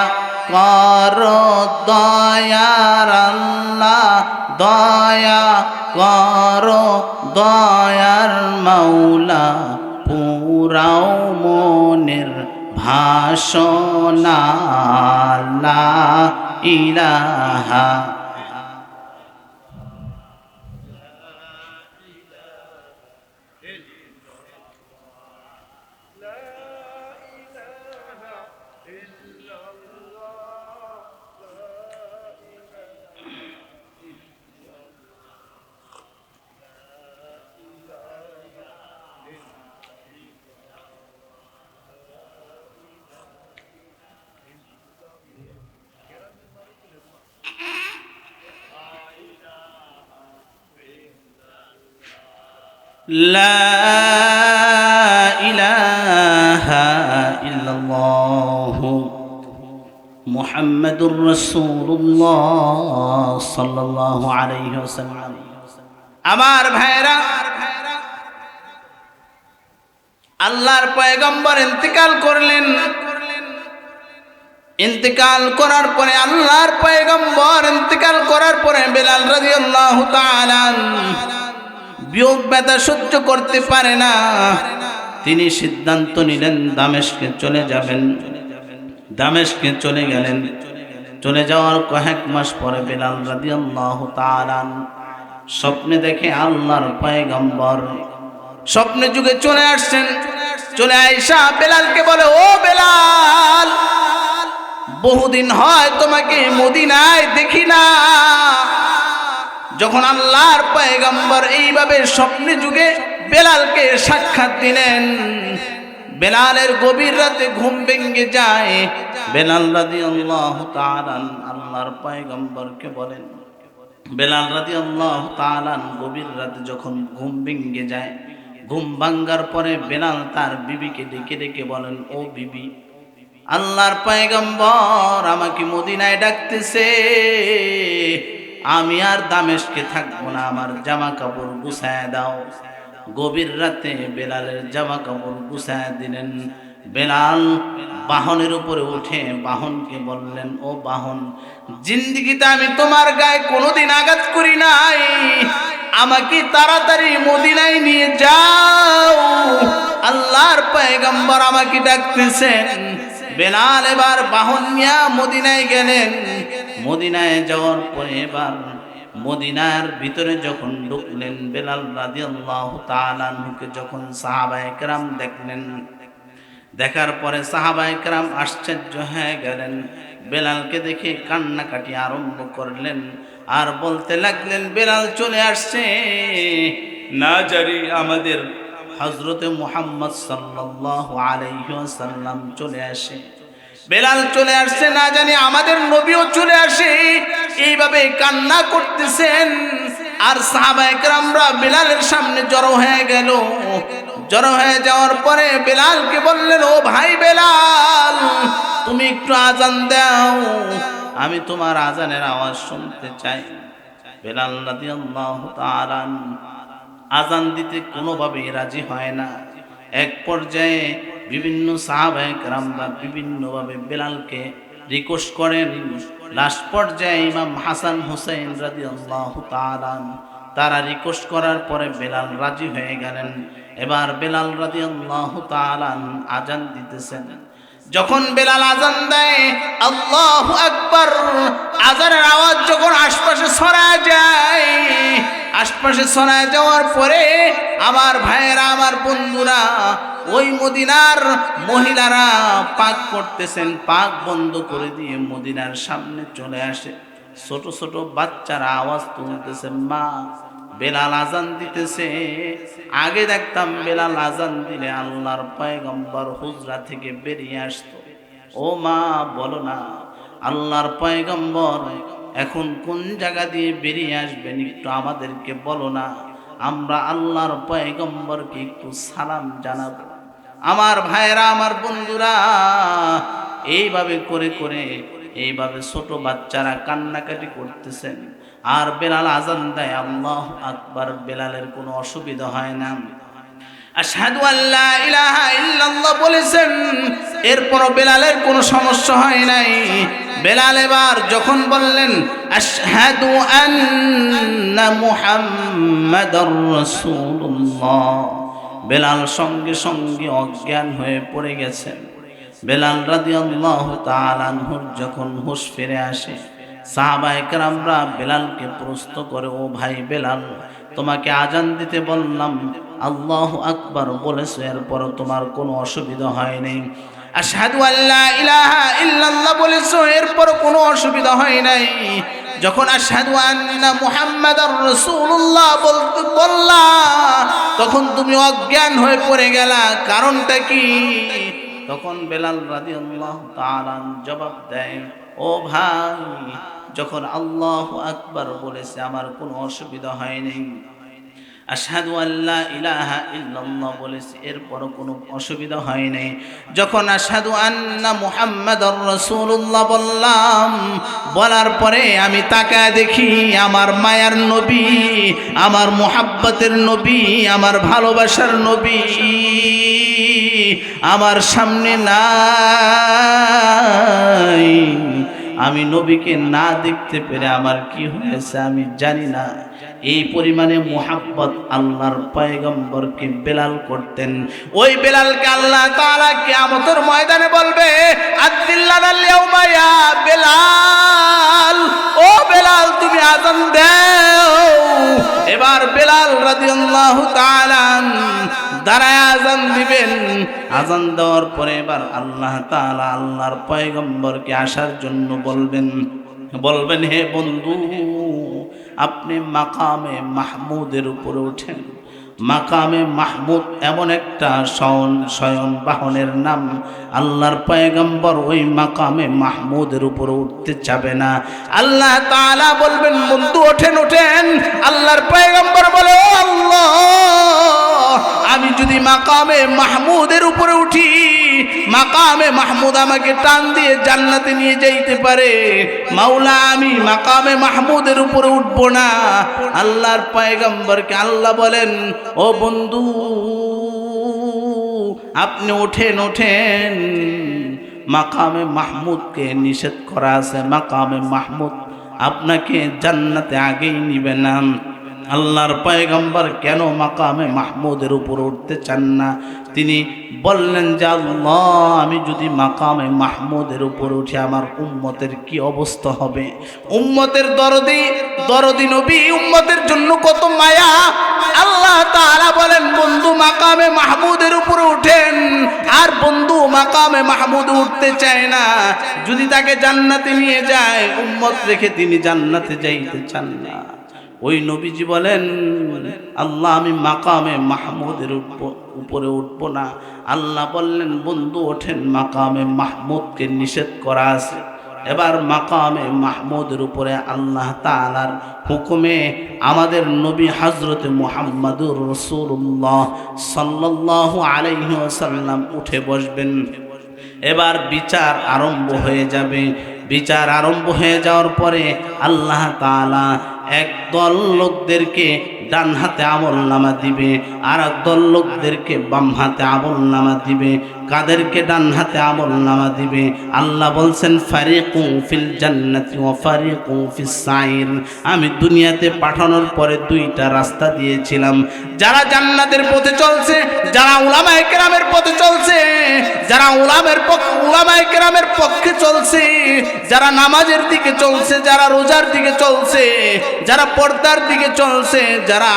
করো দয়ার আল্লাহ, দয়া করো দয়ার মাওলা, পুরাও মনের ভাষণা লা ইলাহা। লা ইলাহা ইল্লাল্লাহু মুহাম্মাদুর রাসূলুল্লাহ সাল্লাল্লাহু আলাইহি ওয়াসাল্লাম। আমার ভাইরা, আল্লাহর পয়গম্বর ইন্তেকাল করলেন। ইন্তেকাল করার পরে আল্লাহর পয়গম্বর ইন্তেকাল করার পরে বেলাল রাদিয়াল্লাহু তাআলা বিয়োগ ব্যথা সহ্য করতে পারে না। তিনি সিদ্ধান্ত নিলেন দামেস্কে চলে যাবেন। দামেস্কে চলে গেলেন। চলে যাওয়ার কয়েক মাস পরে বেলাল রাদিয়াল্লাহু তাআলা স্বপ্নে দেখে আল্লাহর পয়গম্বর স্বপ্নে যুগে চলে আসছেন। চলে আয়েশা বেলালকে বলে, ও বেলাল, বহুদিন হয় তোমাকে মদিনায় দেখি না। যখন আল্লাহর পয়গম্বর এইভাবে স্বপ্নে যুগে বেলালকে সাক্ষাৎ দিলেন, বেলালের গভীর রাতে ঘুম ভেঙে যায়। বেলাল রাদিয়াল্লাহু তাআলা আল্লাহর পয়গম্বরকে বলেন, বেলাল রাদিয়াল্লাহু তাআলা গভীর রাতে যখন ঘুম ভেঙে যায়, ঘুম ভাঙ্গার পরে বেলাল তার বিবিকে ডেকে ডেকে বলেন, ও বিবি, আল্লাহর পয়গম্বর আমাকে মদিনায় ডাকতেছে, আমি আর দামেস্কে থাকবো না, আমার জামা কাপড় গুছায় দাও। গভীর রাতে বেলালের জামা কাপড় গুছায় দিলেন। বেলাল বাহনের উপরে উঠে বাহনকে বললেন, ও বাহন, জিন্দেগিতে আমি তোমার গায়ে কোনোদিন আঘাত করি নাই, আমাকে তাড়াতাড়ি মদিনায় নিয়ে যাও, আল্লাহর পয়গম্বর আমাকে ডাকতেছেন। বেলাল এবার বাহন নিয়ে মদিনায় গেলেন। মদিনায় যাওয়ার পরে এবার মদিনার ভিতরে যখন ঢুকলেন, বেলাল রাদিয়াল্লাহু তাআলা আনহুকে যখন সাহাবায়ে কেরাম দেখলেন, দেখার পরে সাহাবায়ে কেরাম আশ্চর্য হয়ে গেলেন। বেলালকে দেখে কান্নাকাটি আরম্ভ করলেন আর বলতে লাগলেন, বেলাল চলে আসছে, না জানি আমাদের হযরতে মুহাম্মদ সাল্লাল্লাহু আলাইহি ওয়াসাল্লাম চলে আসে। বেলাল চলে আসছে, না জানি আমাদের নবীও চলে আসে। এইভাবে কান্না করতেছেন। আর সাহাবায়ে কেরামরা বেলালের সামনে জড়ো হয়ে গেল। জড়ো হয়ে যাওয়ার পরে বেলালকে বললেন, ও ভাই বেলাল, তুমি একটু আজান দাও, আমি তোমার আজানের আওয়াজ শুনতে চাই। বেলাল রাদিয়াল্লাহু তাআলা আজান দিতে কোনোভাবেই রাজি হয় না। এক পর্যায়ে বিভিন্ন সাহাবায়ে কেরামরা বিভিন্নভাবে বেলালকে রিকোয়েস্ট করেন। লাস্ট পর্যায়ে ইমাম হাসান হুসাইন রাদিয়াল্লাহু তাআলা তারা রিকোয়েস্ট করার পরে বেলাল রাজি হয়ে গেলেন। এবার বেলাল রাদিয়াল্লাহু তাআলা আজান দিতেছেন। যখন বেলাল আজান দেয়, আল্লাহু আকবার, আজানের আওয়াজ যখন আশপাশে ছড়ায় যায়, আশপাশে ছড়ায় যাওয়ার পরে আমার ভাইয়েরা, আমার বন্ধুরা, ওই মদিনার মহিলারা পাক করতেছেন, পাক বন্ধ করে দিয়ে মদিনার সামনে চলে আসে। ছোট ছোট বাচ্চারা আওয়াজ তুলতেছে, মা বেলাল আজান দিতেছে। আগে দেখতাম বেলাল আজান দিলে আল্লাহর পয়গম্বর হুজরা থেকে বেরিয়ে আসতো। ও মা, বলো না আল্লাহর পয়গম্বর এখন কোন জায়গা দিয়ে বেরিয়ে আসবেন, একটু আমাদেরকে বলো না, আমরা আল্লাহর পয়গম্বরকে একটু সালাম জানাবো। আমার ভাইরা, আমার বন্ধুরা, এইভাবে করে করে এইভাবে ছোট বাচ্চারা কান্নাকাটি করতেছেন। আর বেলাল আজান দেয়, আল্লাহু আকবার, বেলালের কোনো অসুবিধা হয় না। আশহাদু আল্লা ইলাহা ইল্লাল্লাহ বলেছেন, এরপরও বেলালের কোনো সমস্যা হয় নাই। বেলাল এবার যখন বললেন আশহাদু আন্না মুহাম্মাদার রাসূলুল্লাহ, বেলাল সঙ্গে সঙ্গে অজ্ঞান হয়ে পড়ে গেছেন। বেলাল রাদিয়াল্লাহু তাআলা আনহুর যখন হুঁশ ফিরে আসে, সাহাবায়ে কেরামরা বেলালকে প্রশ্ন করে, ও ভাই বেলাল, তোমাকে আজান দিতে বললাম, আল্লাহু আকবার বলেছো, এরপর তোমার কোনো অসুবিধা হয়নি। আশহাদু আল্লা ইলাহা ইল্লাল্লাহ বলেছো, এরপর কোনো অসুবিধা হয় নাই। যখন আশহাদু আন্না মুহাম্মাদার রাসূলুল্লাহ বলতে বললা, তখন তুমি অজ্ঞান হয়ে পড়ে গেলা, কারণটা কি? তখন বেলাল রাদিয়াল্লাহু তাআলা জবাব দেয়, ও ভাই, যখন আল্লাহু আকবার বলেছে আমার কোনো অসুবিধা হয়নি। আশহাদু আল্লা ইলাহা ইল্লাল্লাহ বলেছে, এরপরও কোনো অসুবিধা হয় নাই। যখন আশহাদু আন্না মুহাম্মাদার রাসূলুল্লাহ বললাম, বলার পরে আমি তাকায় দেখি আমার মায়ার নবী, আমার মুহাব্বতের নবী, আমার ভালোবাসার নবী আমার সামনে নাই। আমি নবীকে না দেখতে পেরে আমার কি হয়েছে আমি জানি না। এই পরিমাণে মুহাব্বত আল্লাহর পয়গম্বরকে বেলাল করতেন। ওই বেলালকে আল্লাহ তাআলা কিয়ামতের ময়দানে বলবে, আযিল্লানাল ইয়াউমা ইয়া বেলাল, ও বেলাল তুমি আযান দাও। এবার বেলাল রাদিয়াল্লাহু তাআলা দাঁড়ায় আযান দিবেন। আযান দেওয়ার পরে এবার আল্লাহ তাআলা আল্লাহর পয়গম্বরকে আসার জন্য বলবেন, হে বন্ধু, আপনি মাকামে মাহমুদের উপরে ওঠেন। মাকামে মাহমুদ এমন একটা শয়ন বাহনের নাম, আল্লাহর পয়গম্বর ওই মাকামে মাহমুদের উপরে উঠতে চাবে না। আল্লাহ তাআলা বলবেন, বন্ধু ওঠেন ওঠেন। আল্লাহর পয়গম্বর বলে, ও আল্লাহ, আমি যদি মাকামে মাহমুদের উপরে উঠি, মাকামে মাহমুদ আমাকে টান দিয়ে জান্নাতে নিয়ে যাইতে পারে। মাওলা, আমি মাকামে মাহমুদের উপরে উঠবো না। আল্লাহর পয়গম্বরকে আল্লাহ বলেন, ও বন্ধু, আপনি ওঠেন ওঠেন। মাকামে মাহমুদকে নিষেধ করা আছে, মাকামে মাহমুদ আপনাকে জান্নাতে আগেই নিবে না। আল্লাহর পয়গম্বর কেন মাকামে মাহমুদের উপর উঠতে চান না? তিনি বললেন যে, আল্লাহ, আমি যদি মাকামে মাহমুদের উপর উঠে আমার উম্মতের কি অবস্থা হবে? উম্মতের দরদি নবী, উম্মতের জন্য কত মায়া। আল্লাহ তাআলা বলেন, বন্ধু মাকামে মাহমুদের উপরে উঠেন। আর বন্ধু মাকামে মাহমুদ উঠতে চায় না। যদি তাকে জান্নাতে নিয়ে যায়, উম্মত রেখে তিনি জান্নাতে যাইতে চান না। ওই নবীজি বলেন, আল্লাহ, আমি মাকামে মাহমুদের উপরে উঠব না। আল্লাহ বললেন, বন্ধু ওঠেন, মাকামে মাহমুদকে নিষেধ করা আছে। এবার মাকামে মাহমুদের উপরে আল্লাহ তাআলার হুকুমে আমাদের নবী হযরতে মুহাম্মদুর রাসূলুল্লাহ সাল্লাল্লাহু আলাইহি ওয়াসাল্লাম উঠে বসবেন। এবার বিচার আরম্ভ হয়ে যাবে। বিচার আরম্ভ হয়ে যাওয়ার পরে আল্লাহ তাআলা একদল লোকদেরকে ডান হাতে আমলনামা দিবে, আর একদল লোকদেরকে বাম হাতে আমলনামা দিবে। কাদেরকে ডান হাতে আমলনামা দিবে? আল্লাহ বলছেন, ফারিকু ফিল জান্নাতি ওয়া ফারিকু ফিস সাইর। আমি দুনিয়াতে পাঠানোর পরে দুইটা রাস্তা দিয়েছিলাম। যারা জান্নাতের পথে চলছে, যারা উলামায়ে কেরামের পথে চলছে, যারা উলামায়ে কেরামের পক্ষে চলছে, যারা নামাজের দিকে চলছে, যারা রোজার দিকে চলছে, যারা পর্দার দিকে চলছে, যারা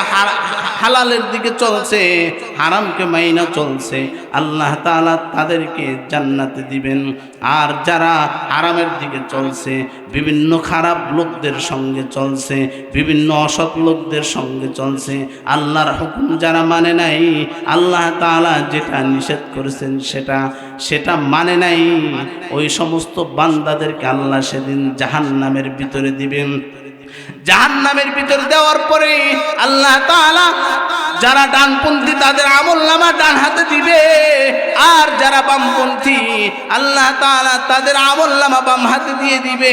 হালালের দিকে চলছে, হারামকে মাইনা চলছে, আল্লাহ তাআলা তাদেরকে জান্নাতে দিবেন। আর যারা হারামের দিকে চলছে, বিভিন্ন খারাপ লোকদের সঙ্গে চলছে, বিভিন্ন অসৎ লোকদের সঙ্গে চলছে, আল্লাহর হুকুম যারা মানে নাই, আল্লাহ তাআলা যেটা নিষেধ করেছেন সেটা মানে নাই, ওই সমস্ত বান্দাদেরকে আল্লাহ সেদিন জাহান্নামের ভিতরে দিবেন। জাহান্নামের ভিতর দেওয়ার পরে আল্লাহ তাআলা যারা ডানপন্থী তাদের আমলনামা ডান হাতে দিবে, আর যারা বামপন্থী আল্লাহ তাআলা তাদের আমলনামা বাম হাতে দিয়ে দিবে।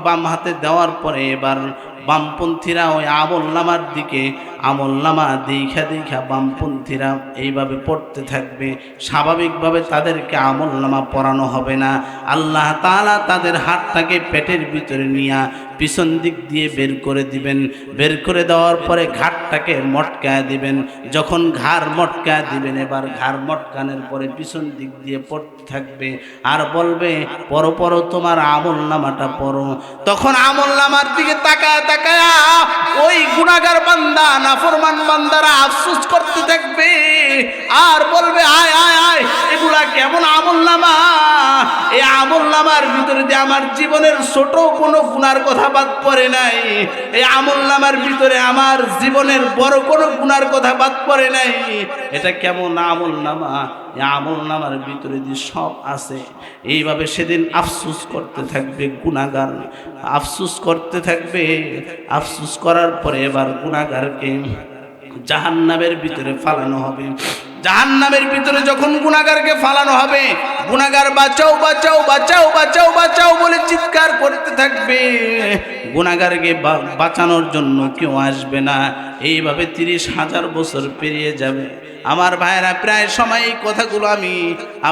বাম হাতে দেওয়ার পরে এবার বামপন্থীরা ওই আমলনামার দিকে আমলনামা দেখা দেখা বামপন্থীরা এইভাবে পড়তে থাকবে, স্বাভাবিকভাবে তাদেরকে আমলনামা পড়ানো হবে না। আল্লাহ তাআলা তাদের হাতটাকে পেটের ভিতরে নিয়ে পিছন দিক দিয়ে বের করে দিবেন। বের করে দেওয়ার পরে ঘাটটাকে মটকায় দিবেন। যখন ঘাড় মটকায় দিবেন, এবার ঘাড় মটকানোর পরে পিছন দিক দিয়ে পড়তে থাকবে আর বলবে, পড়ো পড়ো তোমার আমলনামাটা পড়ো। তখন আমলনামার দিকে তাকায় তাকায় ওই গুনাহগার বান্দা, নাফরমান বান্দারা আফসোস করতে থাকবে আর বলবে, আয় আয় আয়, এগুলা কেমন আমলনামা? এই আমলনামার ভিতরে দিয়ে আমার জীবনের ছোট কোনো গুনার কথা বাদ পড়ে নাই। এই আমলনামার ভিতরে আমার জীবনের বড় কোনো গুনার কথা বাদ পড়ে নাই। এটা কেমন আমলনামা? এই আমলনামার ভিতরে দিয়ে সব আছে। এইভাবে সেদিন আফসোস করতে থাকবে গুনাহগার, আফসোস করতে থাকবে। আফসোস করার পরে এবার গুনাহগারকে জাহান্নামের ভিতরে ফালানো হবে। জাহান্নামের ভিতরে যখন গুনাহগারকে ফালানো হবে, গুনাহগার বাঁচাও বাঁচাও বাঁচাও বাঁচাও বাঁচাও বলে চিৎকার করতে থাকবে। গুনাহগারকে বাঁচানোর জন্য কেউ আসবে না। এইভাবে 30,000 বছর পেরিয়ে যাবে। আমার ভাইরা, প্রায় সময় এই কথাগুলো আমি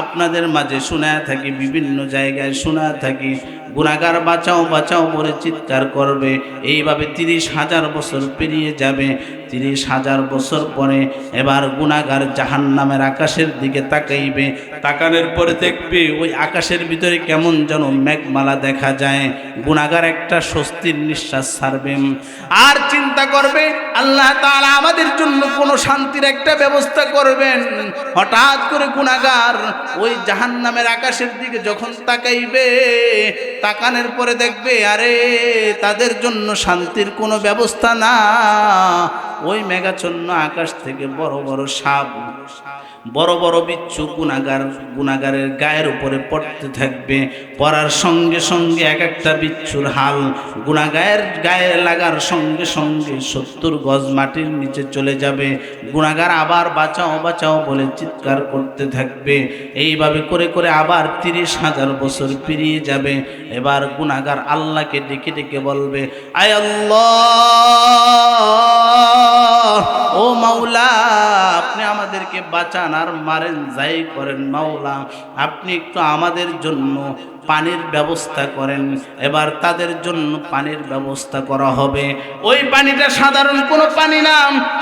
আপনাদের মাঝে শোনায় থাকি, বিভিন্ন জায়গায় শোনায় থাকি। গুনাহগার বাঁচাও বাঁচাও বলে চিৎকার করবে। এইভাবে 30,000 বছর পেরিয়ে যাবে। 30,000 বছর পরে এবার গুনাহগার জাহান্নামের আকাশের দিকে তাকাইবে। তাকানোর পরে দেখবে ওই আকাশের ভিতরে কেমন যেন মেঘমালা দেখা যায়। গুনাহগার একটা স্বস্তির নিঃশ্বাস ছাড়বে আর চিন্তা করবে, আল্লাহ তাআলা আমাদের জন্য কোনো শান্তির একটা ব্যবস্থা করবেন। হঠাৎ করে গুনাহগার ওই জাহান্নামের আকাশের দিকে যখন তাকাইবে, তাকানোর পরে দেখবে আরে তাদের জন্য শান্তির কোনো ব্যবস্থা না। ওই মেঘাচ্ছন্ন আকাশ থেকে বড় বড় সাপ, বড় বড় বিচ্ছু গুনাহগারের গায়ের উপরে পড়তে থাকবে। পড়ার সঙ্গে সঙ্গে এক একটা বিচ্ছুর হাল গুনাহগারের গায়ে লাগার সঙ্গে সঙ্গে 70 গজ মাটির নিচে চলে যাবে। গুনাহগার আবার বাঁচাও বাঁচাও বলে চিৎকার করতে থাকবে। এইভাবে করে করে আবার 30,000 বছর পেরিয়ে যাবে। এবার গুনাহগার আল্লাহকে ডেকে ডেকে বলবে, আয় আল্লাহ, ও মাওলা, আপনি আমাদেরকে বাঁচান আর মারেন যাই করেন, মাওলা আপনি একটু আমাদের জন্য পানির ব্যবস্থা করেন। এবার তাদের জন্য পানির ব্যবস্থা করা হবে। ওই পানিটা সাধারণ কোনো পানি না,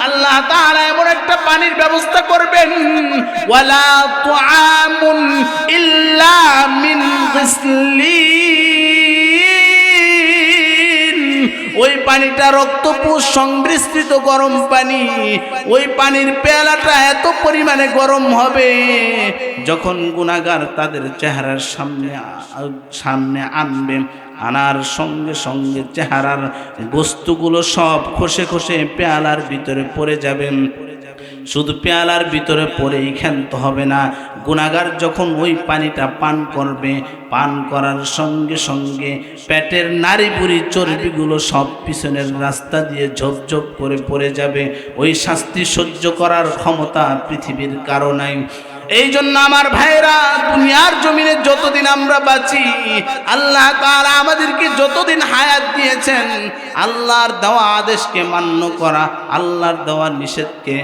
আল্লাহ তাআলা এমন একটা পানির ব্যবস্থা করবেন, ওয়ালা তুআমুন ইল্লা মিন গিসলিন। ওই পানিটা রক্তপুষ সংমিশ্রিত গরম পানি। ওই পানির পেয়ালাটা এত পরিমাণে গরম হবে, যখন গুনাহগার তাদের চেহারার সামনে আনবে, আনার সঙ্গে সঙ্গে চেহারার বস্তুগুলো সব খসে খসে পেয়ালার ভিতরে পড়ে যাবেন। শুধু পেয়ালার ভিতরে পড়েই ক্ষান্ত হবে না। গুনাহগার যখন ওই পানিটা পান করবে, পান করার সঙ্গে সঙ্গে পেটের নাড়ি বুড়ি চর্বিগুলো সব পিছনের রাস্তা দিয়ে ঝপঝপ করে পড়ে যাবে। ওই শাস্তি সহ্য করার ক্ষমতা পৃথিবীর কারো নাই। এই জন্য আমার ভাইরা, দুনিয়ার জমিনে যতদিন আমরা বাঁচি, আল্লাহ তাআলা আমাদেরকে যতদিন হায়াত দিয়েছেন, আল্লাহর দেওয়া আদেশকে মান্য করা, আল্লাহর দেওয়া নিষেধকে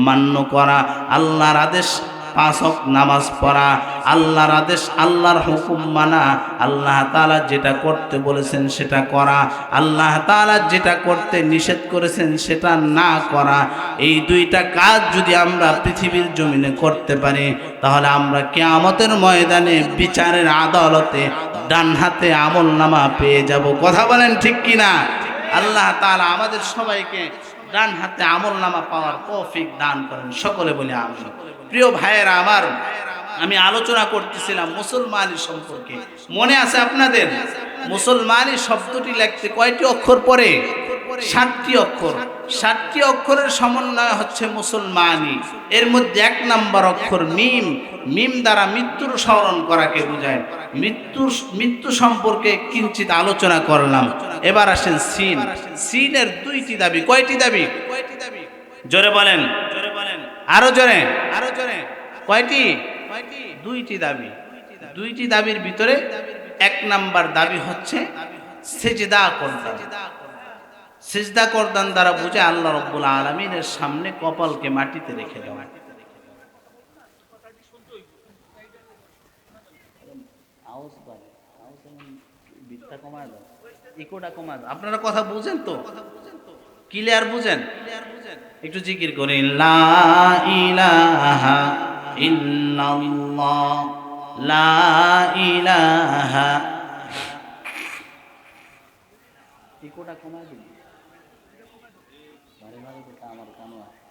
মান্য করা, আল্লাহর আদেশ 5 ওয়াক্ত নামাজ পড়া, আল্লাহর আদেশ আল্লাহর হুকুম মানা, আল্লাহ তাআলা যেটা করতে বলেছেন সেটা করা, আল্লাহ তাআলা যেটা করতে নিষেধ করেছেন সেটা না করা। এই 2টা কাজ যদি আমরা পৃথিবীর জমিনে করতে পারি, তাহলে আমরা কিয়ামতের ময়দানে বিচারের আদালতে ডান হাতে আমলনামা পেয়ে যাব। কথা বলেন ঠিক কিনা? আল্লাহ তাআলা আমাদের সবাইকে ডান হাতে আমলনামা পাওয়ার তৌফিক দান করেন। সকলে বলি আমিন। প্রিয় ভাইয়েরা আমার, আমি আলোচনা করতেছিলাম মুসলমানি সম্পর্কে। মনে আছে আপনাদের? মুসলমানি শব্দটি লিখতে কয়টি অক্ষর পড়ে? 7টি অক্ষর। 7টি অক্ষরের সমন্বয় হচ্ছে মুসলমানি। এর মধ্যে 1 নম্বর অক্ষর মিম। মিম দ্বারা মৃত্যুর স্মরণ করাকে বোঝায়। মৃত্যু সম্পর্কে কিঞ্চিত আলোচনা করলাম। এবার আসেন সিন। সিনের 2টি দাবি। কয়টি দাবি? জোরে বলেন, আরো জোরে, আরো জোরে। কয়টি? 2টি দাবি। 2টি দাবির ভিতরে 1 নাম্বার দাবি হচ্ছে সেজদা করতে। সিজদা করদান দ্বারা বুঝে আল্লাহ রাব্বুল আলামিনের সামনে কপালকে মাটিতে রেখে দেওয়া। আপনারা কথা বুঝেন তো? ক্লিয়ার বুঝেন? একটু জিকির করেন, লা ইলাহা ইল্লাল্লাহ, লা ইলাহা। ইকোটা কমায় দিন, বারে বারে যেটা আমার কানে আসে।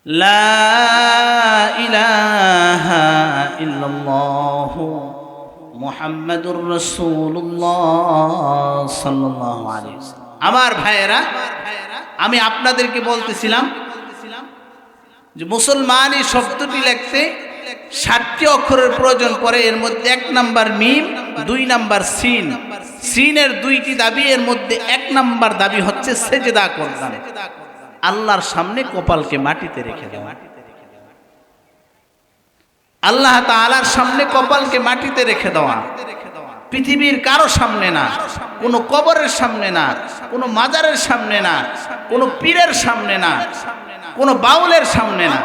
লা ইলাহা ইল্লাল্লাহ মুহাম্মাদুর রাসূলুল্লাহ সাল্লাল্লাহু আলাইহি ওয়াসাল্লাম। আমার ভাইয়েরা, আমি আপনাদেরকে বলতেছিলাম যে মুসলমানি শব্দটি লিখতে 60টি অক্ষরের প্রয়োজন পড়ে। এর মধ্যে 1 নাম্বার মিম, 2 নাম্বার সিন। সিনের 2টি দাবি, এর মধ্যে 1 নাম্বার দাবি হচ্ছে সেজদা করদান, আল্লাহর সামনে কপালকে মাটিতে রেখে দেওয়া। আল্লাহ তাআলার সামনে কপালকে মাটিতে রেখে দেওয়া, পৃথিবীর কারো সামনে না, কোনো কবরের সামনে না, কোনো মাজারের সামনে না, কোনো পীরের সামনে না, কোনো বাউলের সামনে না।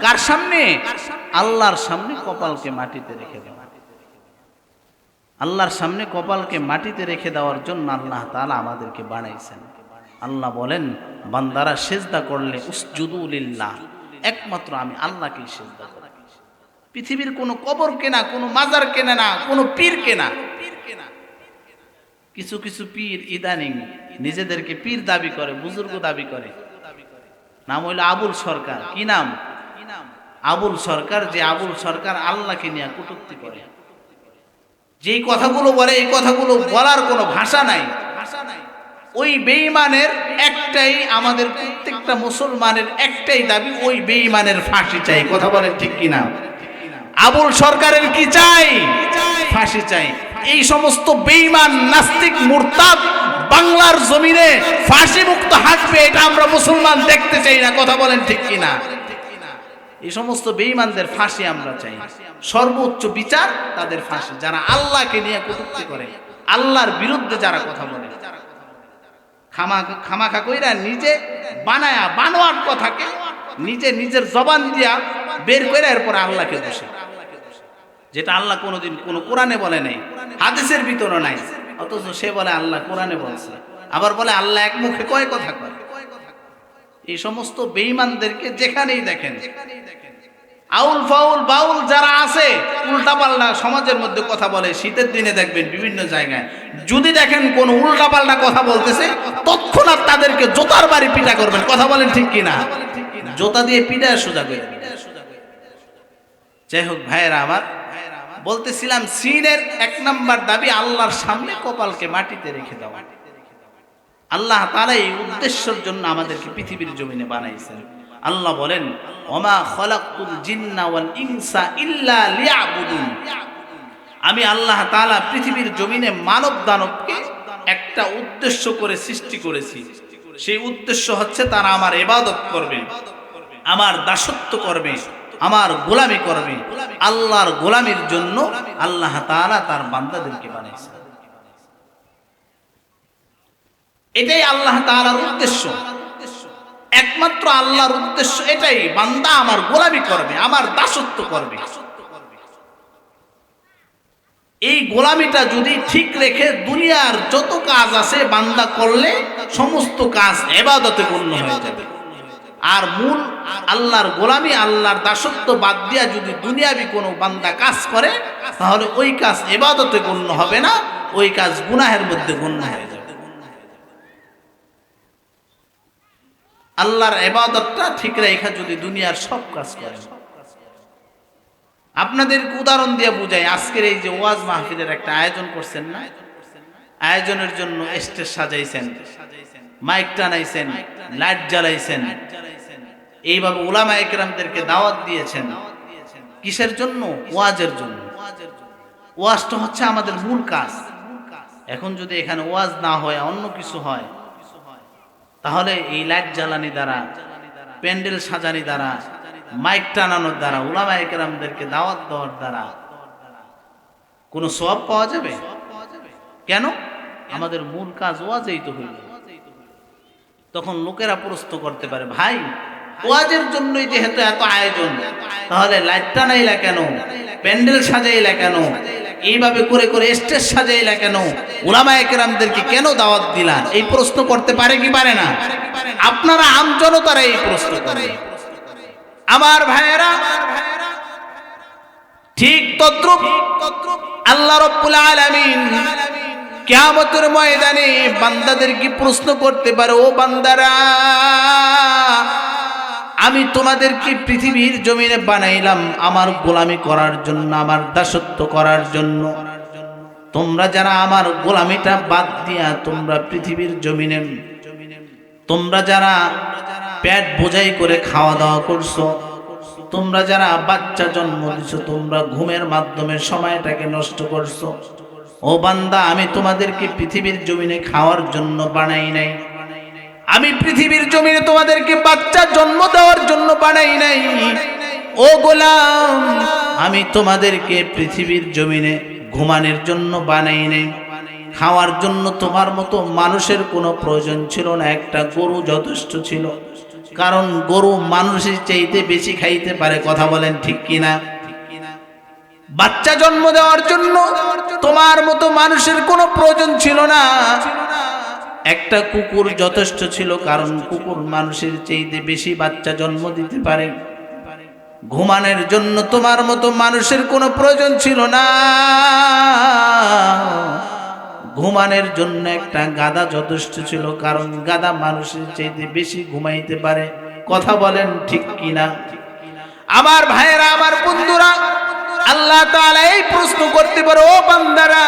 কার সামনে? আল্লাহর সামনে কপালকে মাটিতে রেখে দেওয়া। আল্লাহর সামনে কপালকে মাটিতে রেখে দেওয়ার জন্য আল্লাহ তাআলা আমাদেরকে বানাইছেন। আল্লাহ বলেন, বান্দারা সিজদা করলে উসজুদু লিল্লাহ, একমাত্র আমি আল্লাহকেই সিজদা করি। পৃথিবীর কোনো কবর কেনা, কোনো মাজার কেনা না, কোনো পীর কেনা। কিছু কিছু পীর ইদানিং নিজেদেরকে পীর দাবি করে, বুজুর্গ দাবি করে। নাম হইল আবুল সরকার। কি নাম? আবুল সরকার। যে আবুল সরকার আল্লাহকে নিয়ে কটূক্তি করে, যেই কথাগুলো বলে, এই কথাগুলো বলার কোনো ভাষা নাই। ওই বেঈমানের একটাই, আমাদের প্রত্যেকটা মুসলমানের একটাই দাবি, ওই বেঈমানের ফাঁসি চাই। কথা বলেন ঠিক কিনা? আবুল সরকারের কি চাই? ফাঁসি চাই। এই সমস্ত বেঈমান নাস্তিক মুরতাদ বাংলার জমিনে ফাঁসি মুক্ত হাঁটবে, এটা আমরা মুসলমান দেখতে চাই না। কথা বলেন ঠিক কিনা? এই সমস্ত বেঈমানদের ফাঁসি আমরা চাই, সর্বোচ্চ বিচার তাদের ফাঁসি। যারা আল্লাহকে নিয়ে কটূক্তি করে, আল্লাহর বিরুদ্ধে যারা কথা বলে, খামাখা কইরা নিজে বানায়া বানোয়ার কথাকে নিজে নিজের জবান দিয়া বের করে এরপর আল্লাহকে দোষে, যেটা আল্লাহ কোনোদিন কোনো কোরআনে বলে নাই, হাদিসের ভিতরে নাই, অথচ সে বলে আল্লাহ কোরআনে বলছে। আবার বলে আল্লাহ এক মুখে কয় কথা কয়। এই সমস্ত বেঈমানদেরকে যেখানেই দেখেন, আউল ফাউল বাউল যারা আছে, উল্টাপাল্টা সমাজের মধ্যে কথা বলে। শীতের দিনে দেখবেন বিভিন্ন জায়গায় যদি দেখেন কোন উল্টাপাল্টা কথা বলতেছে, তৎক্ষণাৎ তাদেরকে জোতার বাড়ি পিটা করবেন। কথা বলেন ঠিক কিনা? জোতা দিয়ে পিটায় সোজা করে। যাই হোক ভাইয়েরা, আমার বলতেছিলাম, সিনের 1 নাম্বার দাবি আল্লাহর সামনে কপালকে মাটিতে রেখে দেওয়া। আল্লাহ তাআলা এই উদ্দেশ্যের জন্য আমাদেরকে পৃথিবীর জমিনে বানাইছেন। আল্লাহ বলেন, ওমা খলাকতুল জিন্না ওয়াল ইনসা ইল্লা লিয়াবুদুন। আমি আল্লাহ তাআলা পৃথিবীর জমিনে মানব দানবকে একটা উদ্দেশ্য করে সৃষ্টি করেছি। সেই উদ্দেশ্য হচ্ছে তারা আমার ইবাদত করবে, আমার দাসত্ব করবে, আমার গোলামি করবে। আল্লাহর গোলামির জন্য আল্লাহ তাআলা তার বান্দাদেরকে বানাইছেন। এটাই আল্লাহ তাআলার উদ্দেশ্য, একমাত্র আল্লাহর উদ্দেশ্য এটাই, বান্দা আমার গোলামি করবে, আমার দাসত্ব করবে। এই গোলামিটা যদি ঠিক রেখে দুনিয়ার যত কাজ আছে বান্দা করলে সমস্ত কাজ ইবাদতে গণ্য হয়ে যাবে। আর মূল আল্লাহর গোলামি, আল্লাহর দাসত্ব বাদ দিয়া যদি দুনিয়াবি কোনো বান্দা কাজ করে, তাহলে ওই কাজ ইবাদতে গণ্য হবে না, ওই কাজ গুনাহের মধ্যে গণ্য হয়ে যাবে। আল্লাহর ইবাদতটা ঠিক রেখে যদি দুনিয়ার সব কাজ করে। আপনাদের উদাহরণ দিয়ে বুঝাই, আজকের এই যে ওয়াজ মাহফিলের একটা আয়োজন করছেন না, আয়োজনের জন্য স্টেজ সাজাইছেন, মাইক টানাইছেন, লাইট জ্বালাইছেন, এইভাবে উলামায়ে কেরামদেরকে দাওয়াত দিয়েছেন। কিসের জন্য? ওয়াজের জন্য। ওয়াজটা হচ্ছে আমাদের মূল কাজ। এখন যদি এখানে ওয়াজ না হয়, অন্য কিছু হয়, তাহলে এই লাইট জ্বালানি দ্বারা, প্যান্ডেল সাজানি দ্বারা, মাইক টানানোর দ্বারা, উলামায়ে কেরামদেরকে দাওয়াত দেওয়ার দ্বারা কোনো সওয়াব পাওয়া যাবে? কেন? আমাদের মূল কাজ ওয়াজেই তো হইল। তখন লোকেরা প্রশ্ন করতে পারে, ভাই ওয়াজের জন্যই যেহেতু এত আয়োজন, তাহলে লাইট টানাইলা কেন, প্যান্ডেল সাজাইলা কেন, এইভাবে করে করে স্টেজ সাজাইলা কেন, উলামায়ে কেরামদেরকে কেন দাওয়াত দিলা? এই প্রশ্ন করতে পারে কি পারে না? আপনারা আমজনতারা এই প্রশ্ন করে। আমার ভাইয়েরা, ঠিক তদ্রুপ আল্লাহ রাব্বুল আলামিন কিয়ামতের ময়দানে বান্দাদেরকে প্রশ্ন করতে পারে, ও বান্দারা, আমি তোমাদেরকে পৃথিবীর জমিনে বানাইলাম আমার গোলামি করার জন্য, আমার দাসত্ব করার জন্য। তোমরা যারা আমার গোলামিটা বাদ দিয়া তোমরা পৃথিবীর জমিনে, তোমরা যারা পেট বোঝাই করে খাওয়া দাওয়া করছো, তোমরা যারা বাচ্চা জন্ম দিছো, তোমরা ঘুমের মাধ্যমে সময়টাকে নষ্ট করছো। ও বান্দা, আমি তোমাদেরকে পৃথিবীর জমিনে খাওয়ার জন্য বানাই নাই। আমি পৃথিবীর জমিনে তোমাদেরকে বাচ্চা জন্ম দেওয়ার জন্য বানাই নাই। ও গোলাম, আমি তোমাদেরকে পৃথিবীর জমিনে ঘুমানোর জন্য বানাই নাই। খাওয়ার জন্য তোমার মতো মানুষের কোনো প্রয়োজন ছিল না, একটা গরু যথেষ্ট ছিল। কারণ গরু মানুষের চাইতে বেশি খাইতে পারে, কথা বলেন ঠিক কিনা? বাচ্চা জন্ম দেওয়ার জন্য তোমার মতো মানুষের কোনো প্রয়োজন ছিল না। একটা কুকুর যথেষ্ট ছিল, কারণ কুকুর মানুষের চাইতে বেশি বাচ্চা জন্ম দিতে পারে। ঘুমানোর জন্য তোমার মতো মানুষের কোনো প্রয়োজন ছিল না। ঘুমানোর জন্য একটা গাধা যথেষ্ট ছিল, কারণ গাধা মানুষের চাইতে বেশি ঘুমাইতে পারে, কথা বলেন ঠিক কিনা? আমার ভাইয়েরা, আমার বন্ধুরা, আল্লাহ তাআলা এই প্রশ্ন করতে পারে, ও বান্দারা,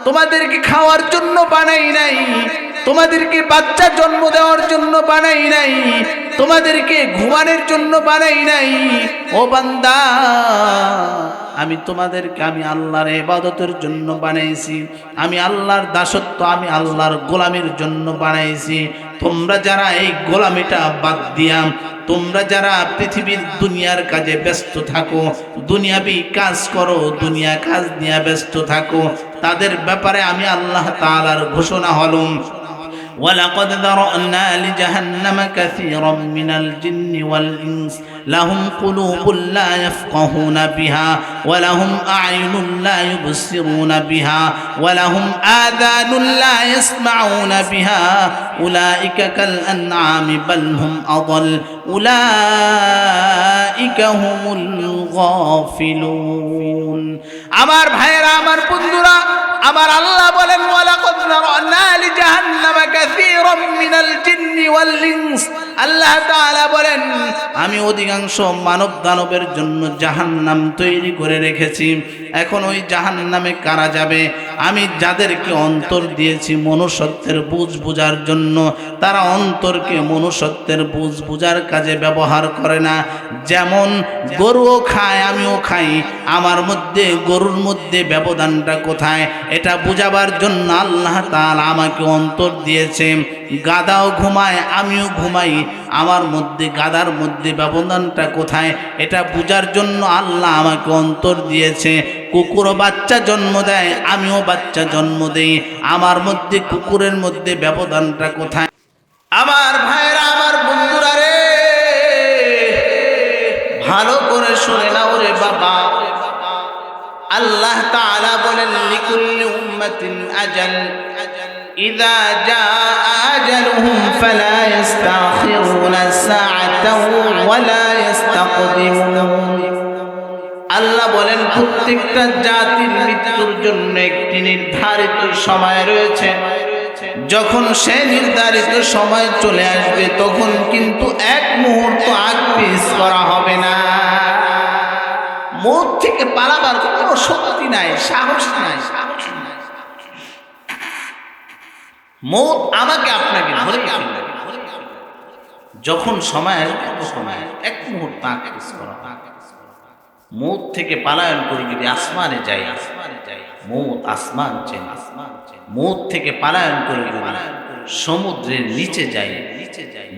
তোমাদেরকে খাওয়ার জন্য বানাই নাই, তোমাদেরকে বাচ্চা জন্ম দেওয়ার জন্য বানাই নাই, তোমাদেরকে ঘুমানোর জন্য বানাই নাই। ও বান্দা, আমি তোমাদেরকে আমি আল্লাহর ইবাদতের জন্য বানাইছি, আমি আল্লাহর দাসত্ব, আমি আল্লাহর গোলামির জন্য বানাইছি। তোমরা যারা এই গোলামিটা বাদ দিয়া, তোমরা যারা পৃথিবীর দুনিয়ার কাজে ব্যস্ত থাকো, দুনিয়াবি কাজ করো, দুনিয়া কাজ নিয়ে ব্যস্ত থাকো, তাদের ব্যাপারে আমি আল্লাহ তাআলার ঘোষণা হলুম, ولقد ذرأنا لجهنم كثيرا من الجن والإنس لهم قلوب لا يفقهون بها ولهم أعين لا يبصرون بها ولهم آذان لا يسمعون بها أولئك كالأنعام بل هم أضل أولئك هم الغافلون। আমার ভাইরা, আমার বন্ধুরা, আমার আল্লাহ বলেন, ওয়ালাকাদ যারানা লিজাহান্নামা কাসীরাম মিনাল জিন্নি ওয়াল ইনস। আল্লাহ তাআলা বলেন, আমি অধিকাংশ মানব দানবের জন্য জাহান্নাম তৈরি করে রেখেছি। এখন ওই জাহান্নামে কারা যাবে? আমি যাদেরকে অন্তর দিয়েছি মনুষ্যত্বের বুঝ বুঝার জন্য, তারা অন্তরকে মনুষ্যত্বের বুঝ বুঝার কাজে ব্যবহার করে না। যেমন গরুও খায়, আমিও খাই, আমার মধ্যে গরুর মধ্যে ব্যবধানটা কোথায় এটা বুঝাবার জন্য আল্লাহ তাআলা আমাকে অন্তর দিয়েছে। গাধাও ঘুমায়, আমিও ঘুমাই, আমার মধ্যে গাধার মধ্যে ব্যবধানটা কোথায় এটা বুঝার জন্য আল্লাহ আমাকে অন্তর দিয়েছে। কুকুরও বাচ্চা জন্ম দেয়, আমিও বাচ্চা জন্ম দেই, আমার মধ্যে কুকুরের মধ্যে ব্যবধানটা কোথায়? আমার ভাইরা, আমার বন্ধুরা রে, ভালো করে শুনে নাও রে বাবা। আল্লাহ তাআলা বলেন, লিকুল্লি উম্মাতিন আজাল ইযা জাআ আজালুহুম ফালা ইস্তাখিরুনা সাআতাও ওয়ালা ইস্তাকদিমুন। আল্লাহ বলেন, প্রত্যেকটা জাতির মৃত্যুর জন্য একটি নির্ধারিত সময় রয়েছে। যখন সে নির্ধারিত সময় চলে আসবে, তখন কিন্তু এক মুহূর্ত আগ পিছ করা হবে না। মৌত থেকে পালাবার কোনো শক্তি নাই, সাহস নাই। মৌত আমাকে আপনাকে ধরে ফেলবে। যখন সময় আসবে, সময় এক মুহূর্ত আগ পিছ করা হবে। মৌত থেকে পালায়ন করে যদি আসমানে যাই, মৌত আসমান চেনে। মৌত থেকে পালায়ন করে যদি সমুদ্রের নিচে যাই,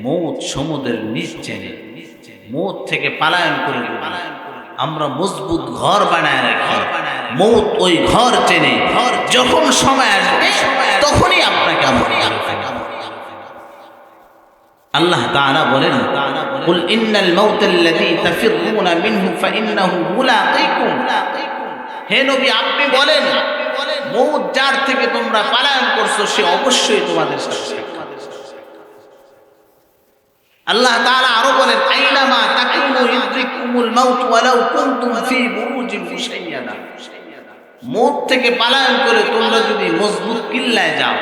মৌত সমুদ্রের নিচ চেনে। মৌত থেকে পালায়ন করে আমরা মজবুত ঘর বানায় রাখি, মৌত ওই ঘর চেনে, যখন সময় আসবে তখনই আপনাকে আমল করে ফেলবে। আল্লাহ তাআলা বলেন, কুল ইন্নাল মাউতাল্লাযী তাফিররুনা মিনহু ফাইন্নাহু মুলাকীকুম। হে নবী আপনি বলেন, মৌত যার থেকে তোমরা পলায়ন করছো সে অবশ্যই তোমাদের সাথে সাক্ষাৎ। আল্লাহ তাআলা আরো বলেন, আইনামা তাকুনু ইউদরিকুমুল মাউত ওয়ালাউ কুনতুম ফী বুরুজিন মুশাইয়াদা। মৌত থেকে পলায়ন করে তোমরা যদি মজবুত কিল্লায় যাও,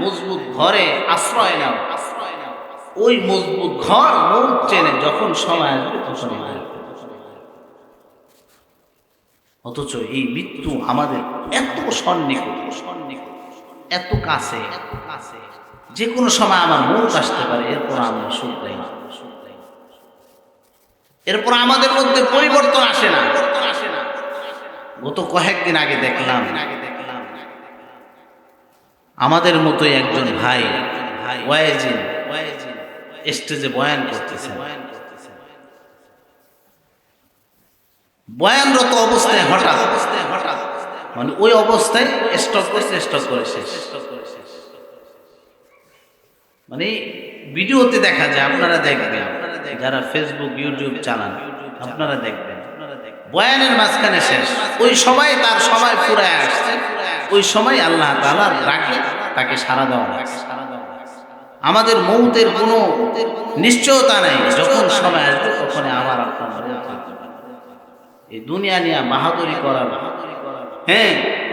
মজবুত ঘরে আশ্রয় নাও, ওই মজবুত ঘর মৌত চেনে, যখন সময় আসবে তখনই আসবে। অথচ এই মৃত্যু আমাদের এত সন্নিকট, এত কাছে, যে কোনো সময় আমার মৌত আসতে পারে, এরপর আমরা সুখ পাই না, এরপর আমাদের মধ্যে পরিবর্তন আসে না। গত কয়েকদিন আগে দেখলাম আমাদের মতোই একজন ভাই ওয়াইজিন স্টেজে বয়ান করতেছেন। বয়ানরত অবস্থায় হঠাৎ মানে ওই অবস্থায় স্টক করে শেষ। মানে ভিডিওতে দেখা যায়, আপনারা দেখবেন, যারা ফেসবুক ইউটিউব চালান আপনারা দেখবেন, বয়ানের মাঝখানে শেষ। ওই সময় তার সময় ফুরায় আসছে, ওই সময় আল্লাহ তাআলার ডাকে তাকে সাড়া দেওয়া লাগছে। আমাদের মৌতের কোনো নিশ্চয়তা নাই, যখন সময় আসবে তখন আমার আপনার মৌত হতে পারে। এই দুনিয়া নিয়ে বাহাদুরি করার,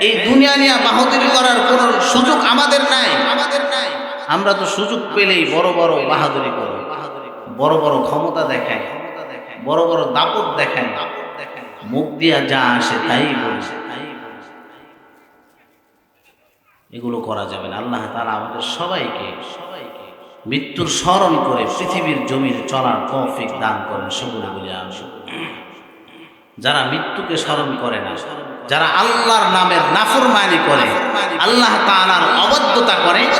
এই দুনিয়া নিয়ে বাহাদুরি করার কোনো সুযোগ আমাদের নাই। আমরা তো সুযোগ পেলেই বড় বড় বাহাদুরি করি, বড় বড় ক্ষমতা দেখাই, বড় বড় দাপট দেখাই, মুখ দিয়া যা আসে তাই বলি। এগুলো করা যাবে না। আল্লাহ তাআলা আমাদের সবাইকে মৃত্যুর স্মরণ করে পৃথিবীর জমিনে চলার তৌফিক দান করেন, সকলে বলি আমিন। যারা মৃত্যুকে স্মরণ করে না, যারা আল্লাহর নামের নাফরমানি করে, আল্লাহ তাআলার অবাধ্যতা করে,